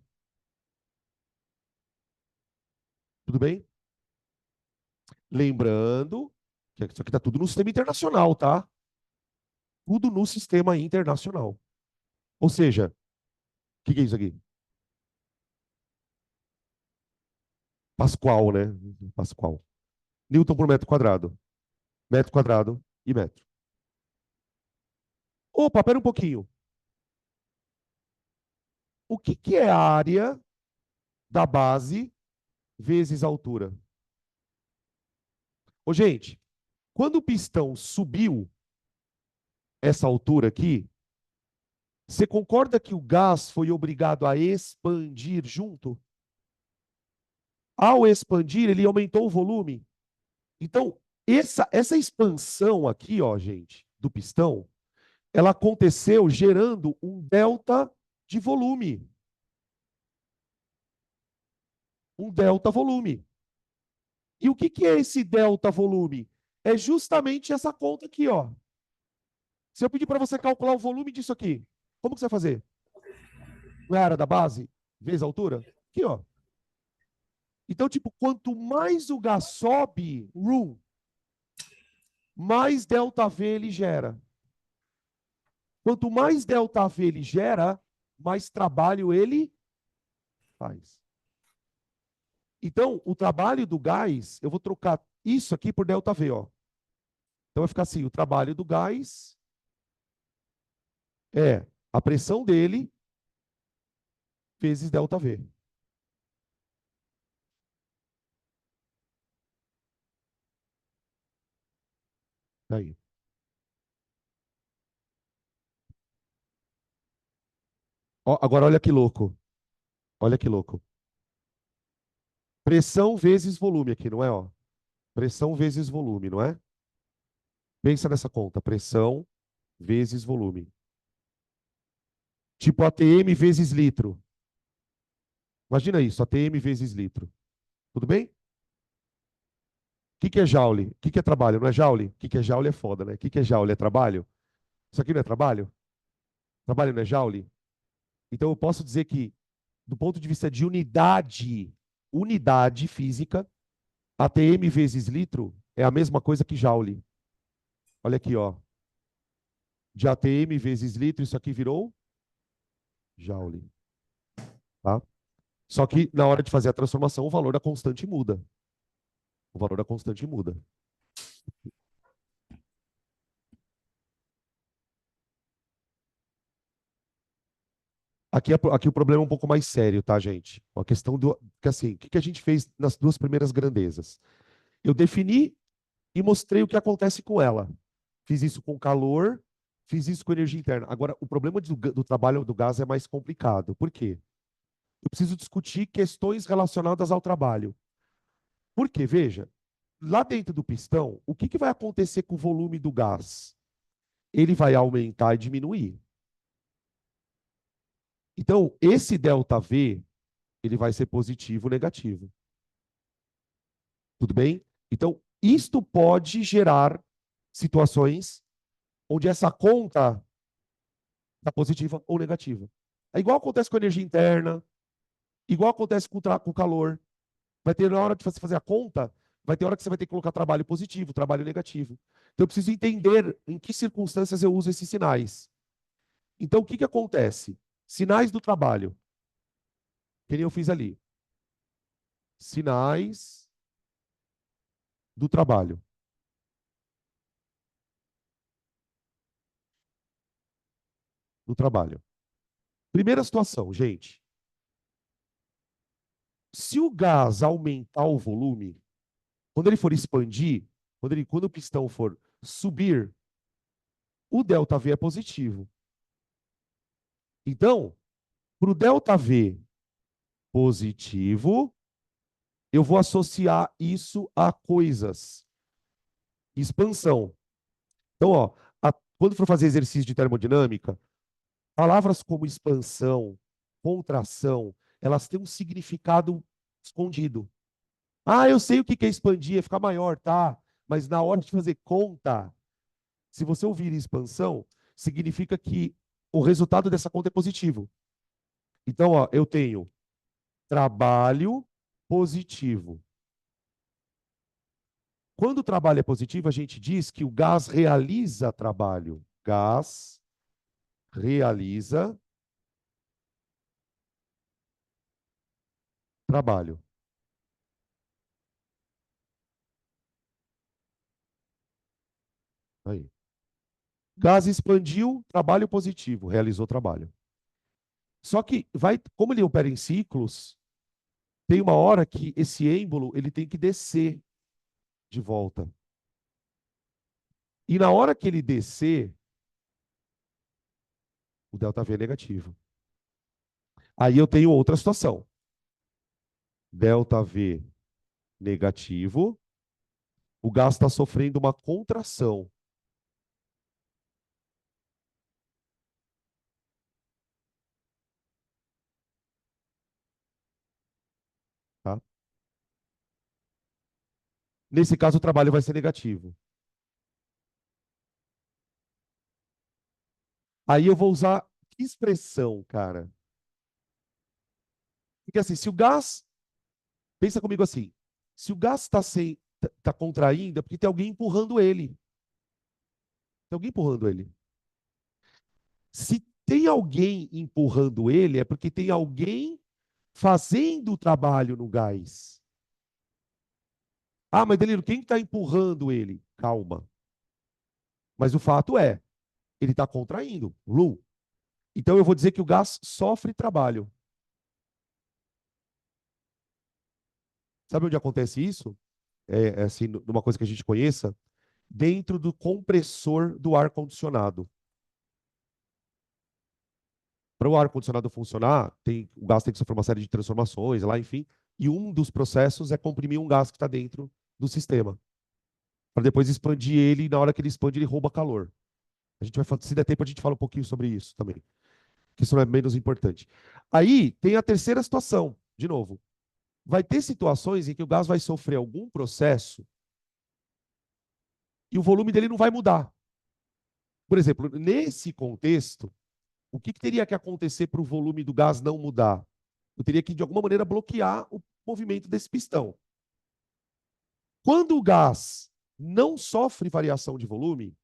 Tudo bem? Lembrando que isso aqui está tudo no sistema internacional, tá? Tudo no sistema internacional. Ou seja, o que é isso aqui? Pascal, né? Pascal. Newton por metro quadrado e metro. Opa, pera um pouquinho. O que é a área da base vezes a altura? Ô, gente, quando o pistão subiu essa altura aqui, você concorda que o gás foi obrigado a expandir junto? Ao expandir, ele aumentou o volume. Então, essa expansão aqui, ó, gente, do pistão, ela aconteceu gerando um delta de volume. Um delta volume. E o que é esse delta volume? É justamente essa conta aqui, ó. Se eu pedir para você calcular o volume disso aqui, como que você vai fazer? Não é a área da base vezes a altura? Aqui, ó. Então, tipo, quanto mais o gás sobe, mais ΔV ele gera. Quanto mais ΔV ele gera, mais trabalho ele faz. Então, o trabalho do gás, eu vou trocar isso aqui por ΔV, ó. Então vai ficar assim, o trabalho do gás é a pressão dele vezes ΔV. Aí. Ó, agora olha que louco. Olha que louco. Pressão vezes volume aqui, não é? Ó? Pressão vezes volume, não é? Pensa nessa conta. Pressão vezes volume. Tipo ATM vezes litro. Imagina isso, ATM vezes litro. Tudo bem? O que é joule? O que é trabalho? Não é joule? O que é joule é foda, né? O que é joule? É trabalho? Isso aqui não é trabalho? Trabalho não é joule? Então eu posso dizer que, do ponto de vista de unidade física, ATM vezes litro é a mesma coisa que joule. Olha aqui, ó. De ATM vezes litro, isso aqui virou joule. Tá? Só que na hora de fazer a transformação, o valor da constante muda. O valor da constante muda. Aqui o problema é um pouco mais sério, tá, gente? A questão do. Que assim, o que a gente fez nas duas primeiras grandezas? Eu defini e mostrei o que acontece com ela. Fiz isso com calor, fiz isso com energia interna. Agora, o problema do trabalho do gás é mais complicado. Por quê? Eu preciso discutir questões relacionadas ao trabalho. Por quê? Veja, lá dentro do pistão, o que vai acontecer com o volume do gás? Ele vai aumentar e diminuir. Então, esse ΔV, ele vai ser positivo ou negativo. Tudo bem? Então, isto pode gerar situações onde essa conta está positiva ou negativa. É igual acontece com a energia interna, igual acontece com o calor. Vai ter na hora de você fazer a conta, vai ter hora que você vai ter que colocar trabalho positivo, trabalho negativo. Então, eu preciso entender em que circunstâncias eu uso esses sinais. Então, o que acontece? Sinais do trabalho, que nem eu fiz ali. Sinais do trabalho. Do trabalho. Primeira situação, gente. Se o gás aumentar o volume, quando ele for expandir, quando o pistão for subir, o ΔV é positivo. Então, para o ΔV positivo, eu vou associar isso a coisas. Expansão. Então, ó, quando for fazer exercício de termodinâmica, palavras como expansão, contração, elas têm um significado escondido. Ah, eu sei o que é expandir, é ficar maior, tá? Mas na hora de fazer conta, se você ouvir expansão, significa que o resultado dessa conta é positivo. Então, ó, eu tenho trabalho positivo. Quando o trabalho é positivo, a gente diz que o gás realiza trabalho. Gás realiza trabalho. Aí. Gás expandiu, trabalho positivo, realizou trabalho. Só que como ele opera em ciclos, tem uma hora que esse êmbolo ele tem que descer de volta. E na hora que ele descer, o ΔV é negativo. Aí eu tenho outra situação. ΔV negativo, o gás está sofrendo uma contração. Tá? Nesse caso, o trabalho vai ser negativo. Aí eu vou usar que expressão, cara? Porque assim, se o gás. Pensa comigo assim. Se o gás tá contraindo, é porque tem alguém empurrando ele. Tem alguém empurrando ele. Se tem alguém empurrando ele, é porque tem alguém fazendo o trabalho no gás. Ah, mas Danilo, quem está empurrando ele? Calma. Mas o fato é, ele está contraindo. Lu. Então eu vou dizer que o gás sofre trabalho. Sabe onde acontece isso? É assim, numa coisa que a gente conheça, dentro do compressor do ar-condicionado. Para o ar-condicionado funcionar, o gás tem que sofrer uma série de transformações lá, enfim. E um dos processos é comprimir um gás que está dentro do sistema. Para depois expandir ele, e na hora que ele expande, ele rouba calor. A gente vai, se der tempo, a gente fala um pouquinho sobre isso também, que isso não é menos importante. Aí tem a terceira situação, de novo. Vai ter situações em que o gás vai sofrer algum processo e o volume dele não vai mudar. Por exemplo, nesse contexto, o que teria que acontecer para o volume do gás não mudar? Eu teria que, de alguma maneira, bloquear o movimento desse pistão. Quando o gás não sofre variação de volume,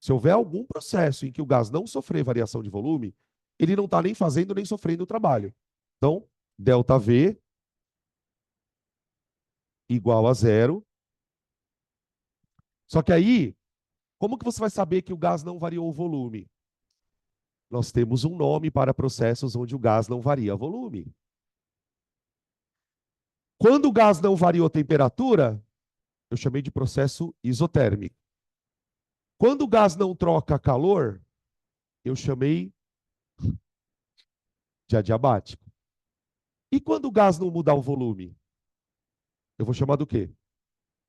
se houver algum processo em que o gás não sofrer variação de volume, ele não está nem fazendo nem sofrendo o trabalho. Então, ΔV igual a zero. Só que aí, como que você vai saber que o gás não variou o volume? Nós temos um nome para processos onde o gás não varia volume. Quando o gás não variou temperatura, eu chamei de processo isotérmico. Quando o gás não troca calor, eu chamei de adiabático. E quando o gás não mudar o volume, eu vou chamar do quê?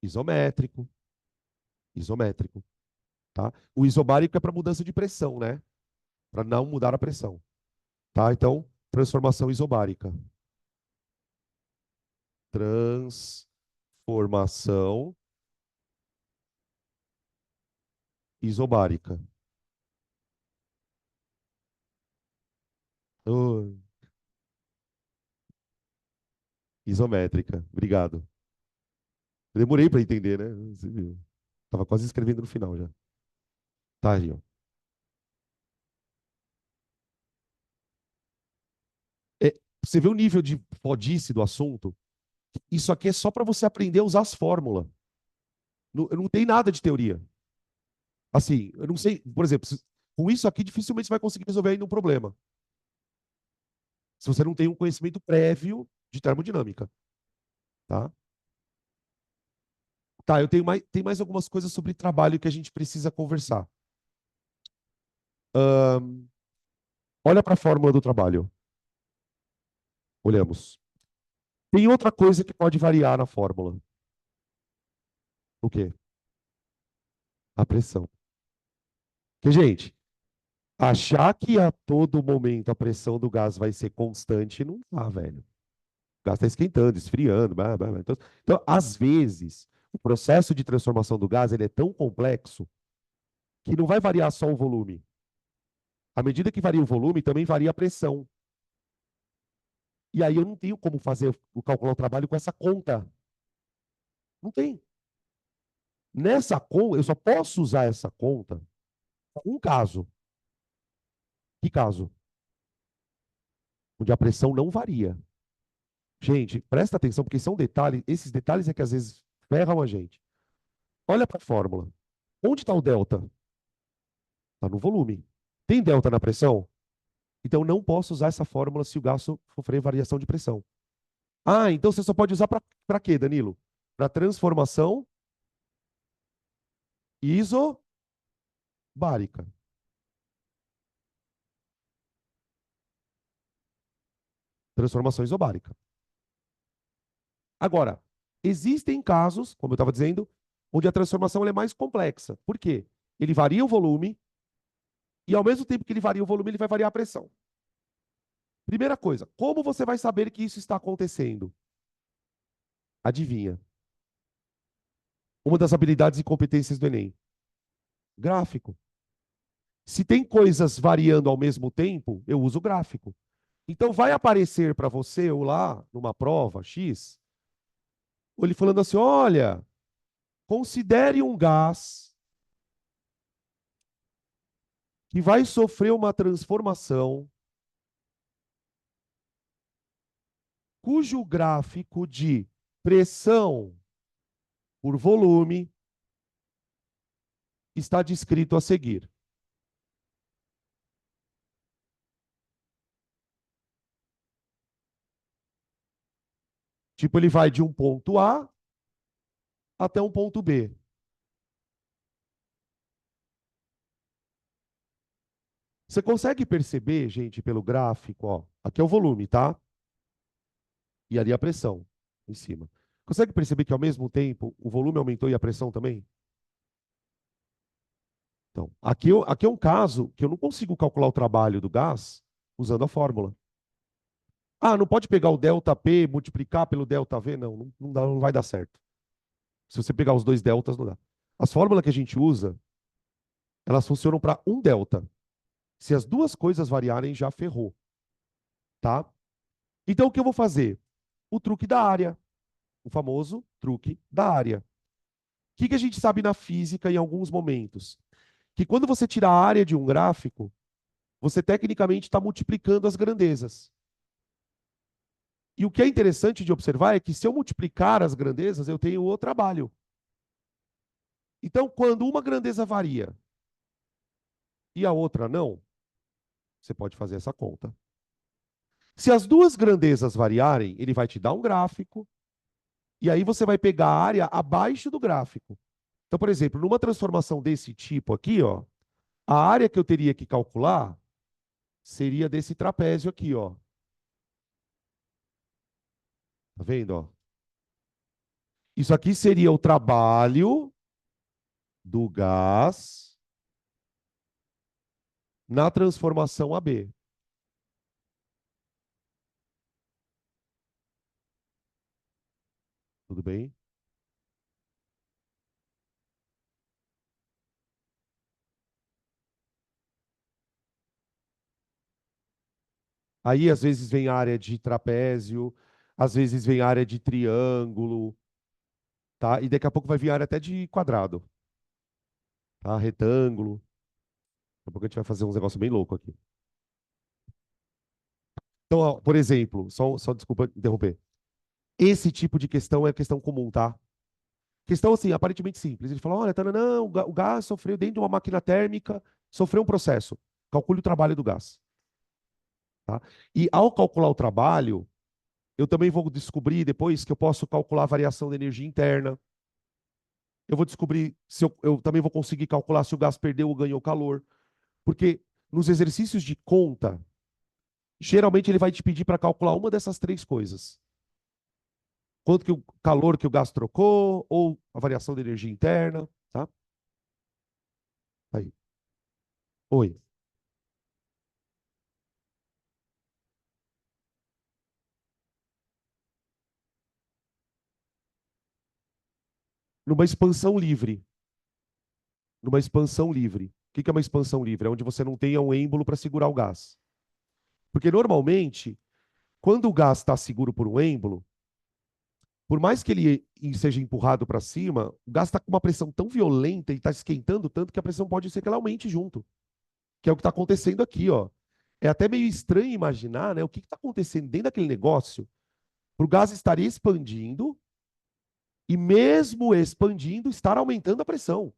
Isométrico. Isométrico. Tá? O isobárico é para mudança de pressão, né? Para não mudar a pressão. Tá? Então, transformação isobárica. Transformação isobárica. Oh, isométrica. Obrigado. Eu demorei para entender, né? Você viu. Tava quase escrevendo no final já. Tá aí, ó. É, você vê o nível de fodice do assunto? Isso aqui é só para você aprender a usar as fórmulas. Não, não tem nada de teoria. Assim, eu não sei, por exemplo, com isso aqui dificilmente você vai conseguir resolver ainda um problema. Se você não tem um conhecimento prévio de termodinâmica, tá? Tá, eu tem mais algumas coisas sobre trabalho que a gente precisa conversar. Ahn, olha para a fórmula do trabalho. Olhamos. Tem outra coisa que pode variar na fórmula. O quê? A pressão. Porque, gente, achar que a todo momento a pressão do gás vai ser constante não tá, velho. O gás está esquentando, esfriando. Blá, blá, blá. Então, às vezes, o processo de transformação do gás ele é tão complexo que não vai variar só o volume. À medida que varia o volume, também varia a pressão. E aí eu não tenho como fazer calcular o trabalho com essa conta. Não tem. Nessa conta, eu só posso usar essa conta para um caso. Que caso? Onde a pressão não varia. Gente, presta atenção, porque são detalhes, esses detalhes é que às vezes ferram a gente. Olha para a fórmula. Onde está o delta? Está no volume. Tem delta na pressão? Então não posso usar essa fórmula se o gás sofrer variação de pressão. Ah, então você só pode usar para quê, Danilo? Para transformação isobárica. Transformação isobárica. Agora, existem casos, como eu estava dizendo, onde a transformação é mais complexa. Por quê? Ele varia o volume e, ao mesmo tempo que ele varia o volume, ele vai variar a pressão. Primeira coisa, como você vai saber que isso está acontecendo? Adivinha. Uma das habilidades e competências do Enem. Gráfico. Se tem coisas variando ao mesmo tempo, eu uso gráfico. Então vai aparecer para você, ou lá, numa prova X, ou ele falando assim: olha, considere um gás que vai sofrer uma transformação cujo gráfico de pressão por volume está descrito a seguir. Tipo, ele vai de um ponto A até um ponto B. Você consegue perceber, gente, pelo gráfico, ó, aqui é o volume, tá? E ali a pressão em cima. Consegue perceber que ao mesmo tempo o volume aumentou e a pressão também? Então, aqui é um caso que eu não consigo calcular o trabalho do gás usando a fórmula. Ah, não pode pegar o delta P, multiplicar pelo delta V? Não vai dar certo. Se você pegar os dois deltas, não dá. As fórmulas que a gente usa, elas funcionam para um delta. Se as duas coisas variarem, já ferrou, tá? Então, o que eu vou fazer? O truque da área, o famoso truque da área. O que a gente sabe na física em alguns momentos? Que quando você tira a área de um gráfico, você tecnicamente está multiplicando as grandezas. E o que é interessante de observar é que se eu multiplicar as grandezas, eu tenho o trabalho. Então, quando uma grandeza varia e a outra não, você pode fazer essa conta. Se as duas grandezas variarem, ele vai te dar um gráfico, e aí você vai pegar a área abaixo do gráfico. Então, por exemplo, numa transformação desse tipo aqui, ó, a área que eu teria que calcular seria desse trapézio aqui, ó. Tá vendo, ó? Isso aqui seria o trabalho do gás na transformação AB. Tudo bem? Aí, às vezes, vem a área de trapézio, às vezes vem a área de triângulo, tá? E daqui a pouco vai vir a área até de quadrado, tá? Retângulo. Daqui a pouco a gente vai fazer uns negócios bem loucos aqui. Então, ó, por exemplo, só desculpa interromper. Esse tipo de questão é questão comum, tá? Questão, assim, aparentemente simples. Ele fala, olha, tananã, o gás sofreu dentro de uma máquina térmica, sofreu um processo. Calcule o trabalho do gás. Tá? E ao calcular o trabalho, eu também vou descobrir depois que eu posso calcular a variação da energia interna. Eu vou descobrir se eu também vou conseguir calcular se o gás perdeu ou ganhou calor. Porque nos exercícios de conta, geralmente ele vai te pedir para calcular uma dessas três coisas. Quanto que o calor que o gás trocou, ou a variação da energia interna, tá? Aí. Oi. Numa expansão livre. Numa expansão livre. O que é uma expansão livre? É onde você não tenha um êmbolo para segurar o gás. Porque normalmente, quando o gás está seguro por um êmbolo, por mais que ele seja empurrado para cima, o gás está com uma pressão tão violenta e está esquentando tanto que a pressão pode ser que ela aumente junto. Que é o que está acontecendo aqui, ó. É até meio estranho imaginar, né, o que está acontecendo dentro daquele negócio para o gás estar expandindo e mesmo expandindo, estar aumentando a pressão.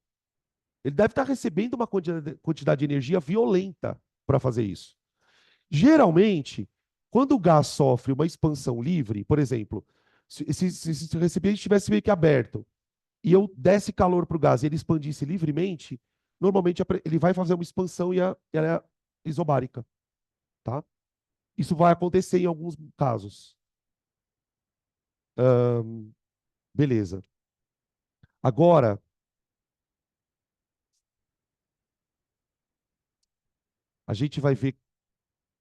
Ele deve estar recebendo uma quantidade de energia violenta para fazer isso. Geralmente, quando o gás sofre uma expansão livre, por exemplo, se o recipiente estivesse meio que aberto e eu desse calor para o gás e ele expandisse livremente, normalmente ele vai fazer uma expansão e ela é isobárica. Tá? Isso vai acontecer em alguns casos. Beleza. Agora, a gente vai ver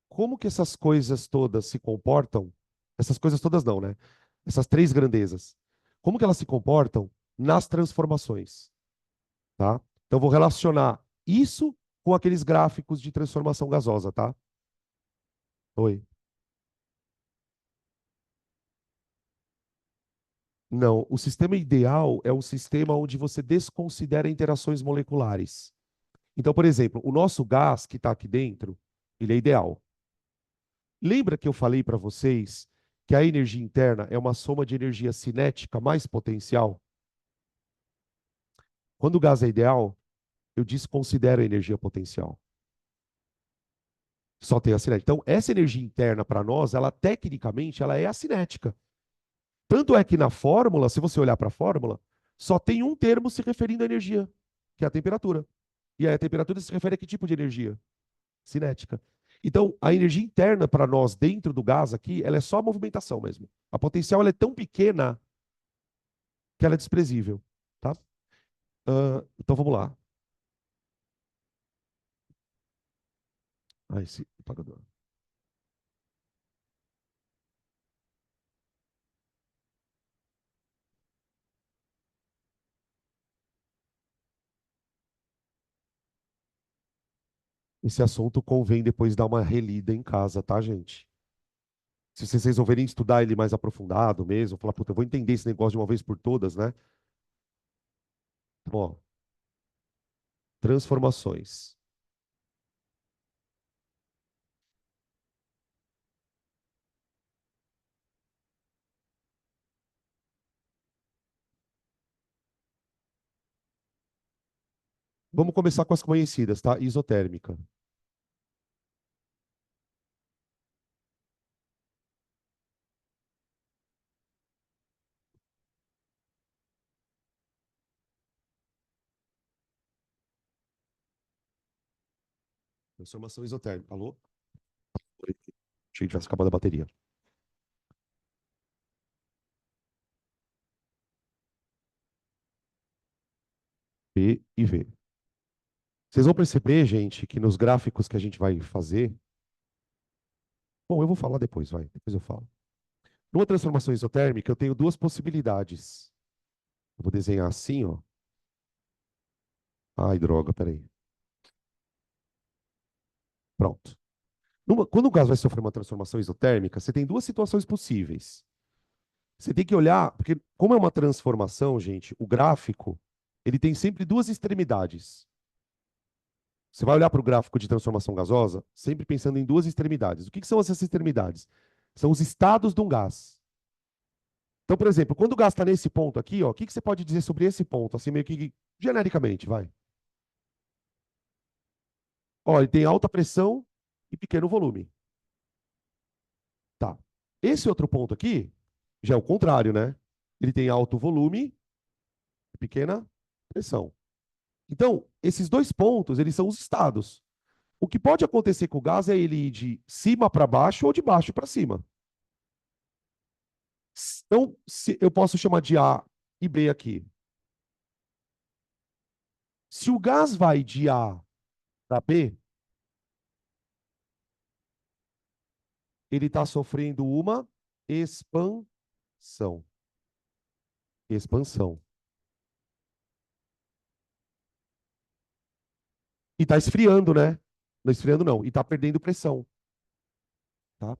como que essas coisas todas se comportam. Essas coisas todas não, né? Essas três grandezas. Como que elas se comportam nas transformações, tá? Então, vou relacionar isso com aqueles gráficos de transformação gasosa, tá? Oi. Não, o sistema ideal é um sistema onde você desconsidera interações moleculares. Então, por exemplo, o nosso gás que está aqui dentro, ele é ideal. Lembra que eu falei para vocês que a energia interna é uma soma de energia cinética mais potencial? Quando o gás é ideal, eu desconsidero a energia potencial. Só tem a cinética. Então, essa energia interna para nós, ela tecnicamente, ela é a cinética. Tanto é que na fórmula, se você olhar para a fórmula, só tem um termo se referindo à energia, que é a temperatura. E aí a temperatura se refere a que tipo de energia? Cinética. Então, a energia interna para nós dentro do gás aqui, ela é só a movimentação mesmo. A potencial ela é tão pequena que ela é desprezível, tá? Então vamos lá. Esse apagador. Esse assunto convém depois dar uma relida em casa, tá, gente? Se vocês resolverem estudar ele mais aprofundado mesmo, falar, puta, eu vou entender esse negócio de uma vez por todas, né? Então, ó, transformações. Vamos começar com as conhecidas, tá? Isotérmica. Transformação isotérmica. Alô? Achei que tivesse acabado a bateria. P e V. Vocês vão perceber, gente, que nos gráficos que a gente vai fazer. Bom, eu vou falar depois, vai. Depois eu falo. Numa transformação isotérmica, eu tenho duas possibilidades. Eu vou desenhar assim, ó. Ai, droga, peraí. Pronto. Quando o gás vai sofrer uma transformação isotérmica, você tem duas situações possíveis. Você tem que olhar, porque como é uma transformação, gente, o gráfico, ele tem sempre duas extremidades. Você vai olhar para o gráfico de transformação gasosa, sempre pensando em duas extremidades. O que são essas extremidades? São os estados de um gás. Então, por exemplo, quando o gás está nesse ponto aqui, ó, o que você pode dizer sobre esse ponto, assim meio que genericamente, vai? Ó, ele tem alta pressão e pequeno volume. Tá. Esse outro ponto aqui já é o contrário, né? Ele tem alto volume e pequena pressão. Então, esses dois pontos, eles são os estados. O que pode acontecer com o gás é ele ir de cima para baixo ou de baixo para cima. Então, eu posso chamar de A e B aqui. Se o gás vai de A para B, ele está sofrendo uma expansão. Expansão. E está esfriando, né? Não esfriando, não. E está perdendo pressão. Tá?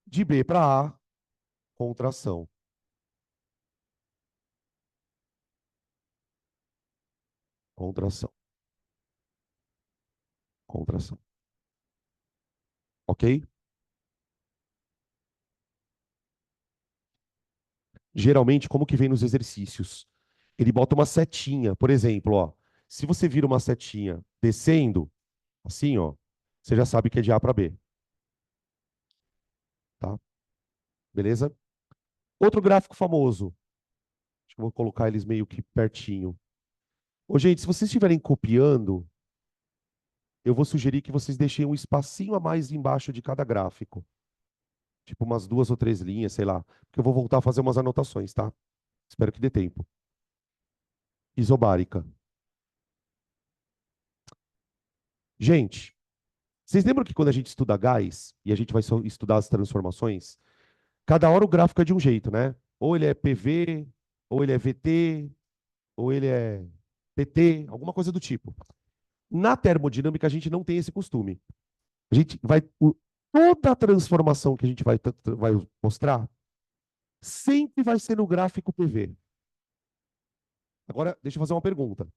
De B para A, contração. Contração. Contração. Ok? Geralmente, como que vem nos exercícios? Ele bota uma setinha. Por exemplo, ó, se você vira uma setinha descendo, assim, ó, você já sabe que é de A para B. Tá? Beleza? Outro gráfico famoso. Acho que eu vou colocar eles meio que pertinho. Ô, gente, se vocês estiverem copiando, eu vou sugerir que vocês deixem um espacinho a mais embaixo de cada gráfico. Tipo umas 2 ou 3 linhas, sei lá. Porque eu vou voltar a fazer umas anotações, tá? Espero que dê tempo. Isobárica. Gente, vocês lembram que quando a gente estuda gás, e a gente vai só estudar as transformações, cada hora o gráfico é de um jeito, né? Ou ele é PV, ou ele é VT, ou ele é PT, alguma coisa do tipo. Na termodinâmica, a gente não tem esse costume. A gente vai. Toda a transformação que a gente vai mostrar sempre vai ser no gráfico PV. Agora, deixa eu fazer uma pergunta.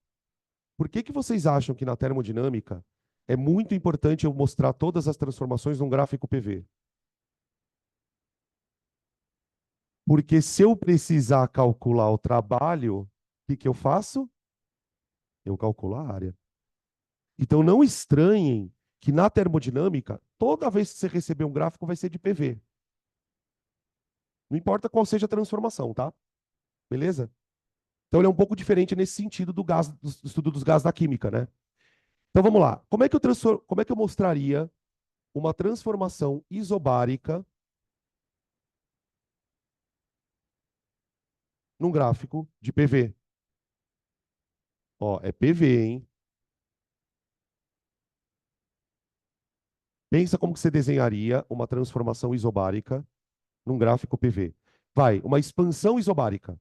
Por que que vocês acham que na termodinâmica é muito importante eu mostrar todas as transformações num gráfico PV? Porque se eu precisar calcular o trabalho, que eu faço? Eu calculo a área. Então não estranhem que na termodinâmica, toda vez que você receber um gráfico vai ser de PV. Não importa qual seja a transformação, tá? Beleza? Então ele é um pouco diferente nesse sentido do gás, do estudo dos gases da química, né? Então vamos lá. Como é que eu mostraria uma transformação isobárica num gráfico de PV? Ó, é PV, hein? Pensa como que você desenharia uma transformação isobárica num gráfico PV. Vai, uma expansão isobárica.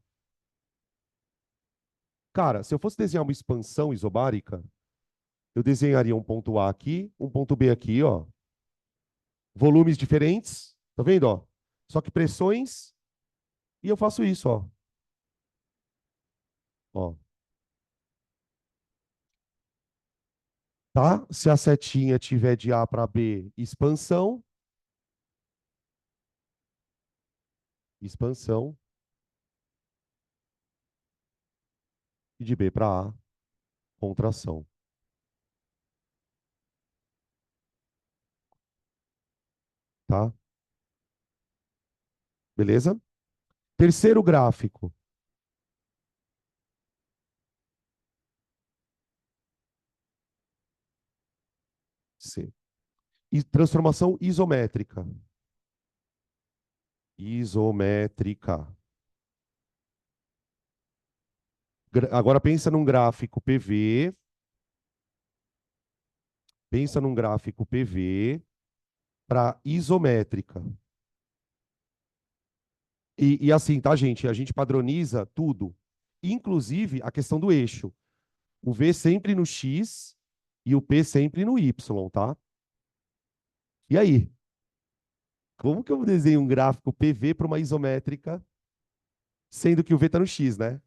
Cara, se eu fosse desenhar uma expansão isobárica, eu desenharia um ponto A aqui, um ponto B aqui, ó. Volumes diferentes, tá vendo, ó? Só que pressões, e eu faço isso, ó. Ó, tá? Se a setinha tiver de A para B, expansão, expansão, e de B para A, contração, tá? Beleza? Terceiro gráfico, C. E transformação isométrica. Isométrica. Agora pensa num gráfico PV, pensa num gráfico PV para isométrica. E assim, tá, gente? A gente padroniza tudo, inclusive a questão do eixo. O V sempre no X e o P sempre no Y, tá? E aí? Como que eu desenho um gráfico PV para uma isométrica, sendo que o V está no X, né?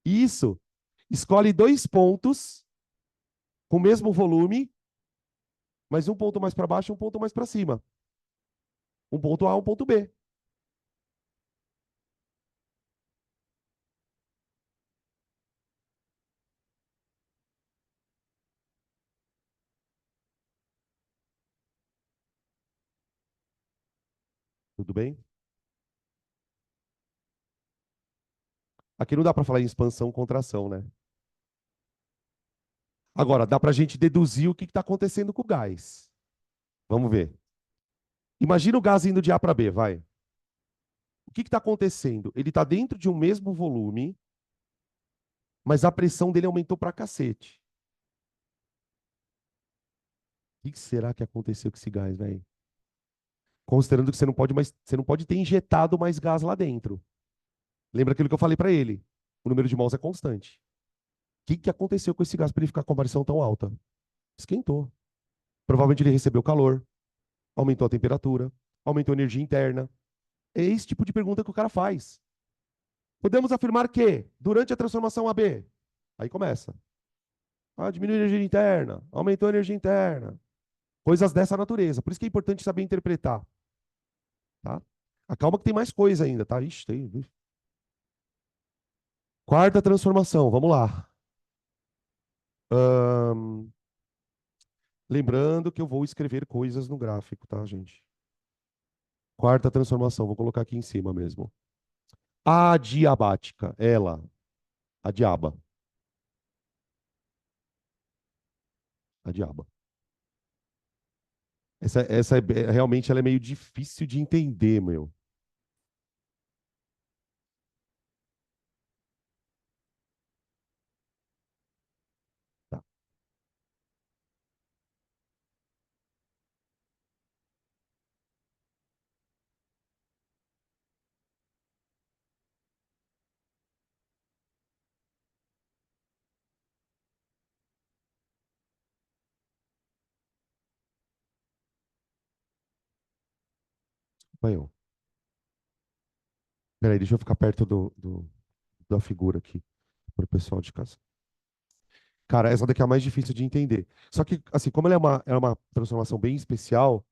Isso. Escolhe dois pontos com o mesmo volume, mas um ponto mais para baixo e um ponto mais para cima. Um ponto A, um ponto B. Tudo bem? Aqui não dá para falar em expansão, contração, né? Agora, dá para a gente deduzir o que está acontecendo com o gás. Vamos ver. Imagina o gás indo de A para B, vai. O que está acontecendo? Ele está dentro de um mesmo volume, mas a pressão dele aumentou pra cacete. O que será que aconteceu com esse gás, velho? Considerando que você não pode ter injetado mais gás lá dentro. Lembra aquilo que eu falei para ele? O número de mols é constante. O que aconteceu com esse gás para ele ficar com a pressão tão alta? Esquentou. Provavelmente ele recebeu calor, aumentou a temperatura, aumentou a energia interna. É esse tipo de pergunta que o cara faz. Podemos afirmar que, durante a transformação AB, aí começa. Ah, diminuiu a energia interna, aumentou a energia interna. Coisas dessa natureza. Por isso que é importante saber interpretar. Tá? Acalma que tem mais coisa ainda, tá? Ixi, tem. Quarta transformação, vamos lá. Ahn, lembrando que eu vou escrever coisas no gráfico, tá, gente? Quarta transformação, vou colocar aqui em cima mesmo. Adiabática, ela, a diaba. A diaba. Realmente ela é meio difícil de entender, meu. Tá, vai eu. Peraí, deixa eu ficar perto da figura aqui, para o pessoal de casa. Cara, essa daqui é a mais difícil de entender. Só que, assim, como ela é uma transformação bem especial,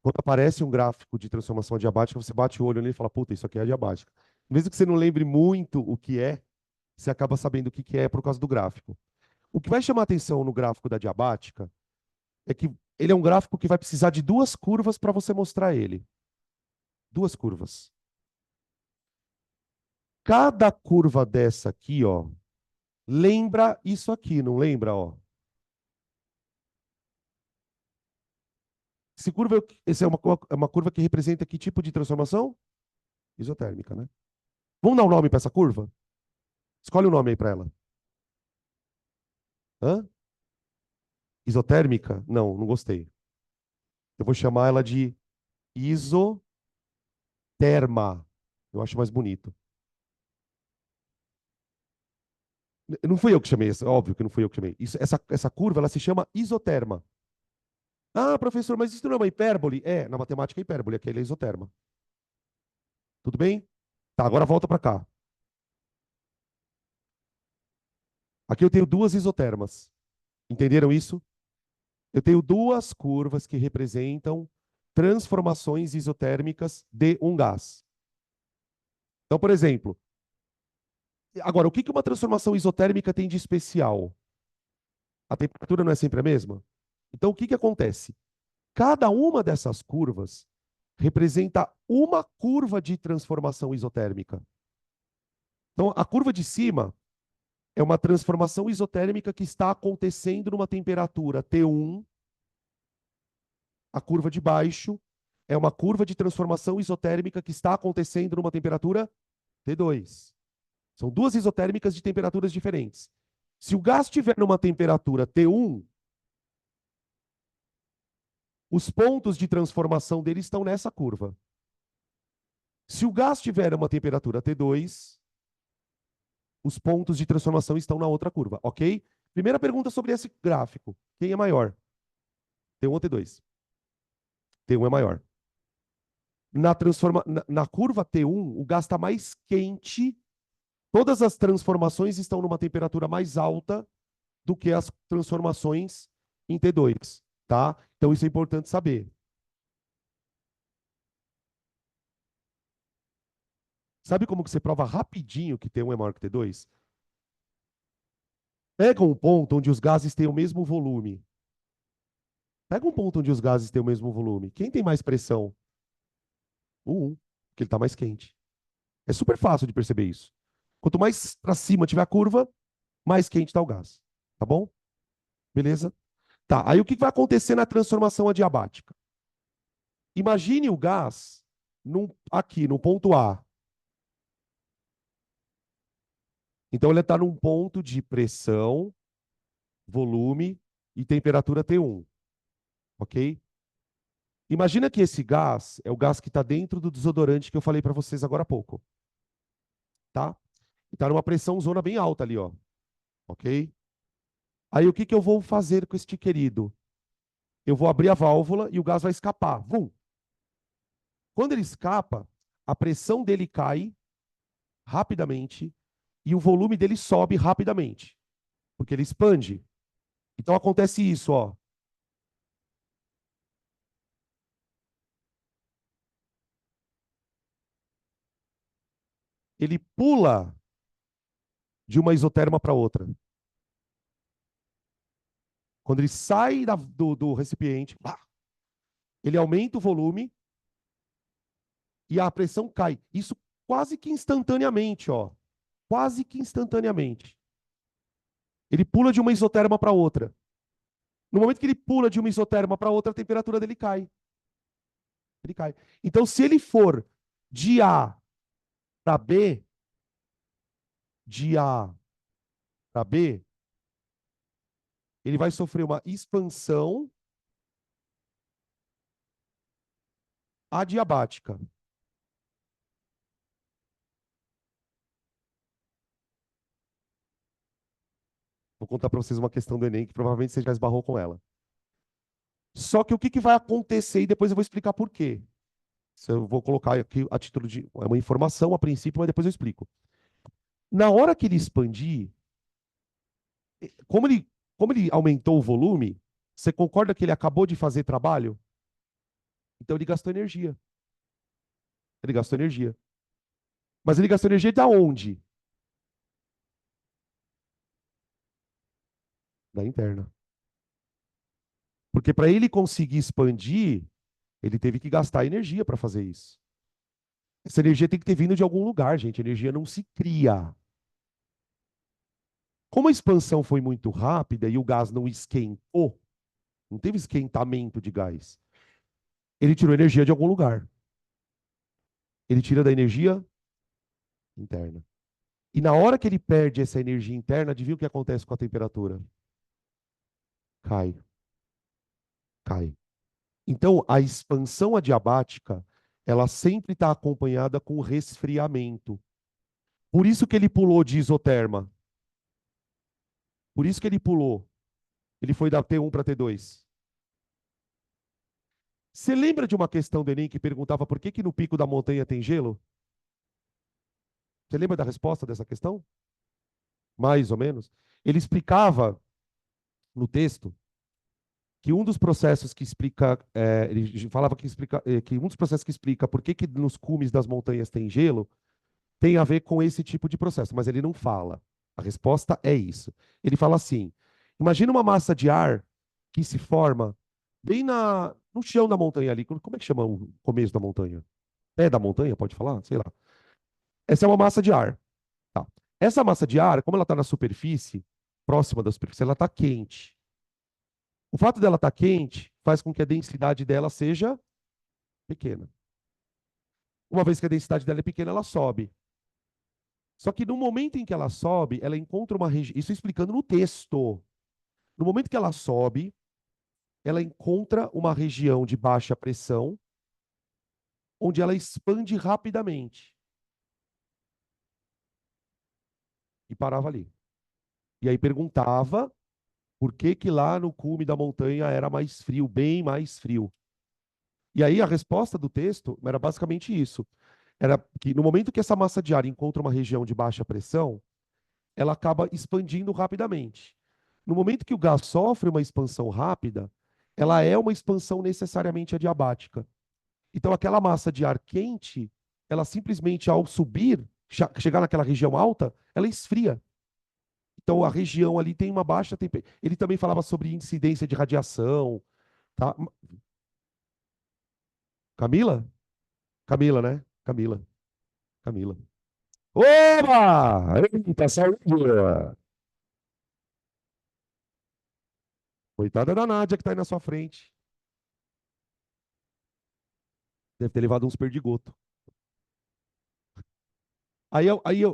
quando aparece um gráfico de transformação adiabática, você bate o olho nele e fala, puta, isso aqui é adiabática. Mesmo que você não lembre muito o que é, você acaba sabendo o que que é por causa do gráfico. O que vai chamar atenção no gráfico da diabática é que ele é um gráfico que vai precisar de duas curvas para você mostrar ele. Duas curvas. Cada curva dessa aqui, ó, lembra isso aqui, não lembra, ó? Essa é uma curva que representa que tipo de transformação? Isotérmica, né? Vamos dar um nome para essa curva? Escolhe um nome aí para ela. Hã? Isotérmica? Não, não gostei. Eu vou chamar ela de isoterma. Eu acho mais bonito. Não fui eu que chamei, óbvio que não fui eu que chamei. Essa curva, ela se chama isoterma. Ah, professor, mas isso não é uma hipérbole? É, na matemática é hipérbole, aquele é isoterma. Tudo bem? Tá, agora volta para cá. Aqui eu tenho duas isotermas. Entenderam isso? Eu tenho duas curvas que representam transformações isotérmicas de um gás. Então, por exemplo, agora, o que que uma transformação isotérmica tem de especial? A temperatura não é sempre a mesma? Então, o que que acontece? Cada uma dessas curvas representa uma curva de transformação isotérmica. Então, a curva de cima é uma transformação isotérmica que está acontecendo numa temperatura T1. A curva de baixo é uma curva de transformação isotérmica que está acontecendo numa temperatura T2. São duas isotérmicas de temperaturas diferentes. Se o gás estiver numa temperatura T1, os pontos de transformação dele estão nessa curva. Se o gás tiver uma temperatura T2, os pontos de transformação estão na outra curva, ok? Primeira pergunta sobre esse gráfico. Quem é maior? T1 ou T2? T1 é maior. Na curva T1, o gás está mais quente. Todas as transformações estão numa temperatura mais alta do que as transformações em T2, tá? Então isso é importante saber. Sabe como que você prova rapidinho que T1 é maior que T2? Pega um ponto onde os gases têm o mesmo volume. Pega um ponto onde os gases têm o mesmo volume. Quem tem mais pressão? O 1, porque ele está mais quente. É super fácil de perceber isso. Quanto mais para cima tiver a curva, mais quente está o gás. Tá bom? Beleza? Tá, aí o que vai acontecer na transformação adiabática? Imagine o gás aqui, no ponto A. Então ele está num ponto de pressão, volume e temperatura T1. Ok? Imagina que esse gás é o gás que está dentro do desodorante que eu falei para vocês agora há pouco. Tá? Está numa pressão zona bem alta ali, ó. Ok? Aí o que que eu vou fazer com este querido? Eu vou abrir a válvula e o gás vai escapar. Vum. Quando ele escapa, a pressão dele cai rapidamente e o volume dele sobe rapidamente, porque ele expande. Então acontece isso, ó. Ele pula de uma isoterma para outra. Quando ele sai do recipiente, ele aumenta o volume e a pressão cai. Isso quase que instantaneamente, ó. Quase que instantaneamente. Ele pula de uma isoterma para outra. No momento que ele pula de uma isoterma para outra, a temperatura dele cai. Ele cai. Então, se ele for de A para B, de A para B, ele vai sofrer uma expansão adiabática. Vou contar para vocês uma questão do Enem que provavelmente você já esbarrou com ela. Só que o que que vai acontecer, e depois eu vou explicar por quê. Eu vou colocar aqui a título de é uma informação a princípio, mas depois eu explico. Na hora que ele expandir, como ele, como ele aumentou o volume, você concorda que ele acabou de fazer trabalho? Então ele gastou energia. Ele gastou energia. Mas ele gastou energia de onde? Da interna. Porque para ele conseguir expandir, ele teve que gastar energia para fazer isso. Essa energia tem que ter vindo de algum lugar, gente. A energia não se cria. Como a expansão foi muito rápida e o gás não esquentou, não teve esquentamento de gás, ele tirou energia de algum lugar. Ele tira da energia interna. E na hora que ele perde essa energia interna, adivinha o que acontece com a temperatura? Cai, cai. Então, a expansão adiabática, ela sempre está acompanhada com resfriamento. Por isso que ele pulou de isoterma. Por isso que ele pulou. Ele foi da T1 para T2. Você lembra de uma questão do Enem que perguntava por que no pico da montanha tem gelo? Você lembra da resposta dessa questão? Mais ou menos. Ele explicava no texto que um dos processos que explica, ele falava que explica, que um dos processos que explica por que nos cumes das montanhas tem gelo tem a ver com esse tipo de processo, mas ele não fala. A resposta é isso. Ele fala assim: imagina uma massa de ar que se forma bem no chão da montanha ali. Como é que chama o começo da montanha? Pé da montanha, pode falar? Sei lá. Essa é uma massa de ar. Tá. Essa massa de ar, como ela está na superfície, próxima da superfície, ela está quente. O fato dela estar quente faz com que a densidade dela seja pequena. Uma vez que a densidade dela é pequena, ela sobe. Só que no momento em que ela sobe, ela encontra uma região. Isso explicando no texto. No momento que ela sobe, ela encontra uma região de baixa pressão, onde ela expande rapidamente. E parava ali. E aí perguntava por que que lá no cume da montanha era mais frio, bem mais frio. E aí a resposta do texto era basicamente isso. Era que no momento que essa massa de ar encontra uma região de baixa pressão, ela acaba expandindo rapidamente. No momento que o gás sofre uma expansão rápida, ela é uma expansão necessariamente adiabática. Então, aquela massa de ar quente, ela simplesmente, ao subir, chegar naquela região alta, ela esfria. Então, a região ali tem uma baixa temperatura. Ele também falava sobre incidência de radiação. Tá? Camila? Camila, né? Camila. Camila. Oba! Eita, saúde! Coitada da Nádia que tá aí na sua frente. Deve ter levado uns perdigoto.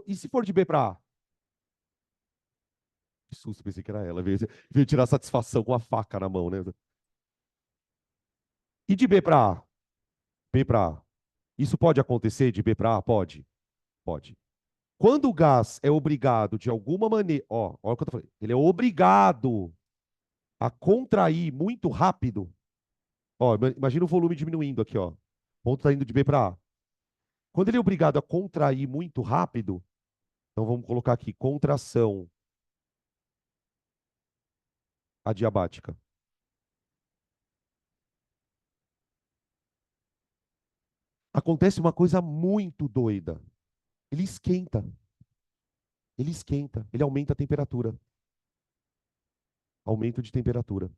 E se for de B para A? Que susto, pensei que era ela. Veio tirar satisfação com a faca na mão, né? E de B para A? B para A. Isso pode acontecer de B para A? Pode. Pode. Quando o gás é obrigado de alguma maneira, ó o que eu tô falando. Ele é obrigado a contrair muito rápido. Ó, imagina o volume diminuindo aqui, ó. O ponto está indo de B para A. Quando ele é obrigado a contrair muito rápido, então vamos colocar aqui contração adiabática. Acontece uma coisa muito doida. Ele esquenta. Ele esquenta. Ele aumenta a temperatura. Aumento de temperatura.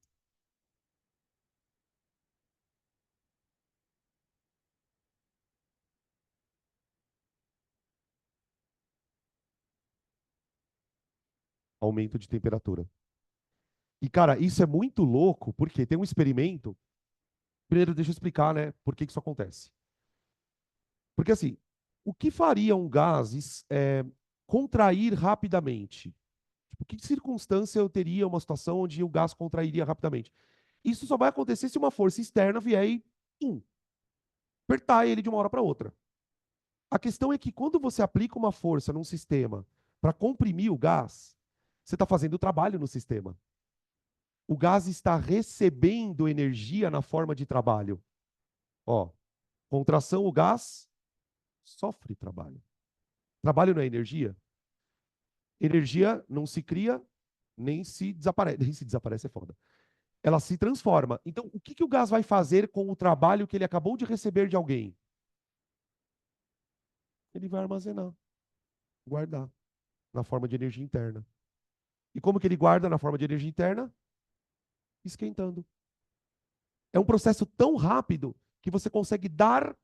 Aumento de temperatura. E, cara, isso é muito louco, porque tem um experimento. Primeiro, deixa eu explicar, né, por que isso acontece. Porque, assim, o que faria um gás contrair rapidamente? Tipo, que circunstância eu teria uma situação onde o gás contrairia rapidamente? Isso só vai acontecer se uma força externa vier e apertar ele de uma hora para outra. A questão é que quando você aplica uma força num sistema para comprimir o gás, você está fazendo o trabalho no sistema. O gás está recebendo energia na forma de trabalho. Ó, contração, o gás sofre trabalho. Trabalho não é energia? Energia não se cria, nem se desaparece. Nem se desaparece é foda. Ela se transforma. Então, o que o gás vai fazer com o trabalho que ele acabou de receber de alguém? Ele vai armazenar, guardar, na forma de energia interna. E como que ele guarda na forma de energia interna? Esquentando. É um processo tão rápido que você consegue dar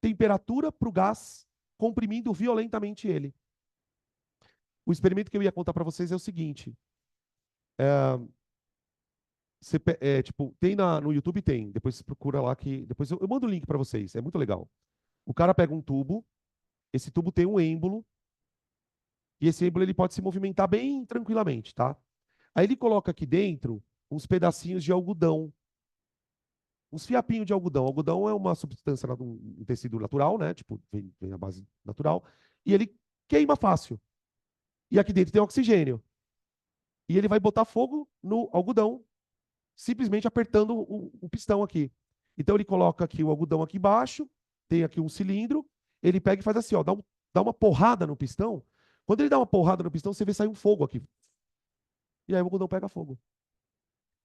temperatura para o gás, comprimindo violentamente ele. O experimento que eu ia contar para vocês é o seguinte. Tipo, tem no YouTube, tem. Depois você procura lá que. Depois eu mando o link para vocês. É muito legal. O cara pega um tubo, esse tubo tem um êmbolo, e esse êmbolo ele pode se movimentar bem tranquilamente, tá? Aí ele coloca aqui dentro uns pedacinhos de algodão, uns fiapinhos de algodão. Algodão é uma substância, um tecido natural, né? Tipo, vem a base natural. E ele queima fácil. E aqui dentro tem oxigênio. E ele vai botar fogo no algodão, simplesmente apertando o pistão aqui. Então ele coloca aqui o algodão aqui embaixo, tem aqui um cilindro, ele pega e faz assim, ó, dá uma porrada no pistão. Quando ele dá uma porrada no pistão, você vê sair um fogo aqui. E aí o algodão pega fogo.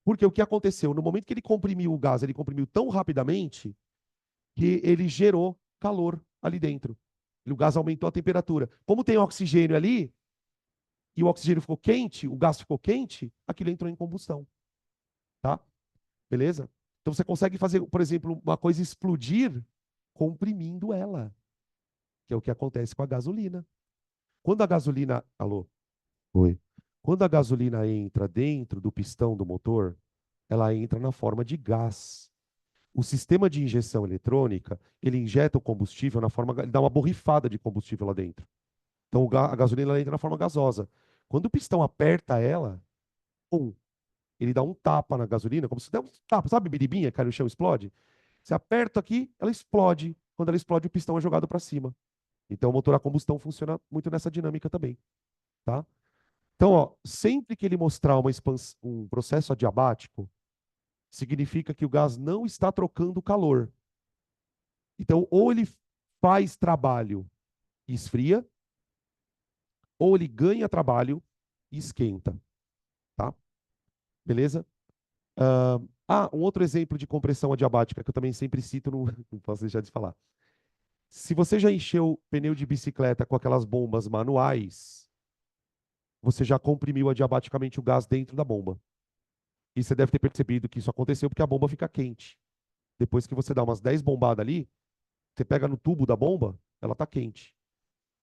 Porque o que aconteceu? No momento que ele comprimiu o gás, ele comprimiu tão rapidamente que ele gerou calor ali dentro. O gás aumentou a temperatura. Como tem oxigênio ali, e o oxigênio ficou quente, o gás ficou quente, aquilo entrou em combustão. Tá? Beleza? Então você consegue fazer, por exemplo, uma coisa explodir comprimindo ela, que é o que acontece com a gasolina. Quando a gasolina. Alô? Oi. Quando a gasolina entra dentro do pistão do motor, ela entra na forma de gás. O sistema de injeção eletrônica, ele injeta o combustível na forma, ele dá uma borrifada de combustível lá dentro. Então a gasolina ela entra na forma gasosa. Quando o pistão aperta ela, pum, ele dá um tapa na gasolina, como se der um tapa, sabe, biribinha, cai no chão, explode? Você aperta aqui, ela explode. Quando ela explode, o pistão é jogado para cima. Então o motor a combustão funciona muito nessa dinâmica também, tá? Então, ó, sempre que ele mostrar um processo adiabático, significa que o gás não está trocando calor. Então, ou ele faz trabalho e esfria, ou ele ganha trabalho e esquenta, tá? Beleza? Um outro exemplo de compressão adiabática que eu também sempre cito, não posso deixar de falar. Se você já encheu pneu de bicicleta com aquelas bombas manuais, você já comprimiu adiabaticamente o gás dentro da bomba. E você deve ter percebido que isso aconteceu porque a bomba fica quente. Depois que você dá umas 10 bombadas ali, você pega no tubo da bomba, ela está quente.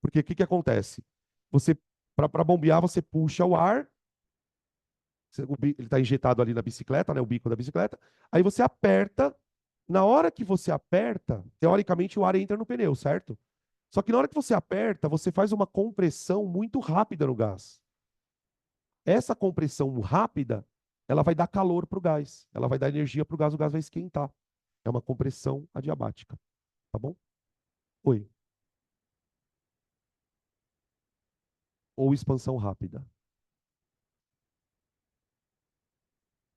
Porque o que acontece? Você, para bombear, você puxa o ar, ele está injetado ali na bicicleta, né, o bico da bicicleta, aí você aperta. Na hora que você aperta, teoricamente o ar entra no pneu, certo? Só que na hora que você aperta, você faz uma compressão muito rápida no gás. Essa compressão rápida, ela vai dar calor para o gás, ela vai dar energia para o gás vai esquentar. É uma compressão adiabática, tá bom? Oi. Ou expansão rápida.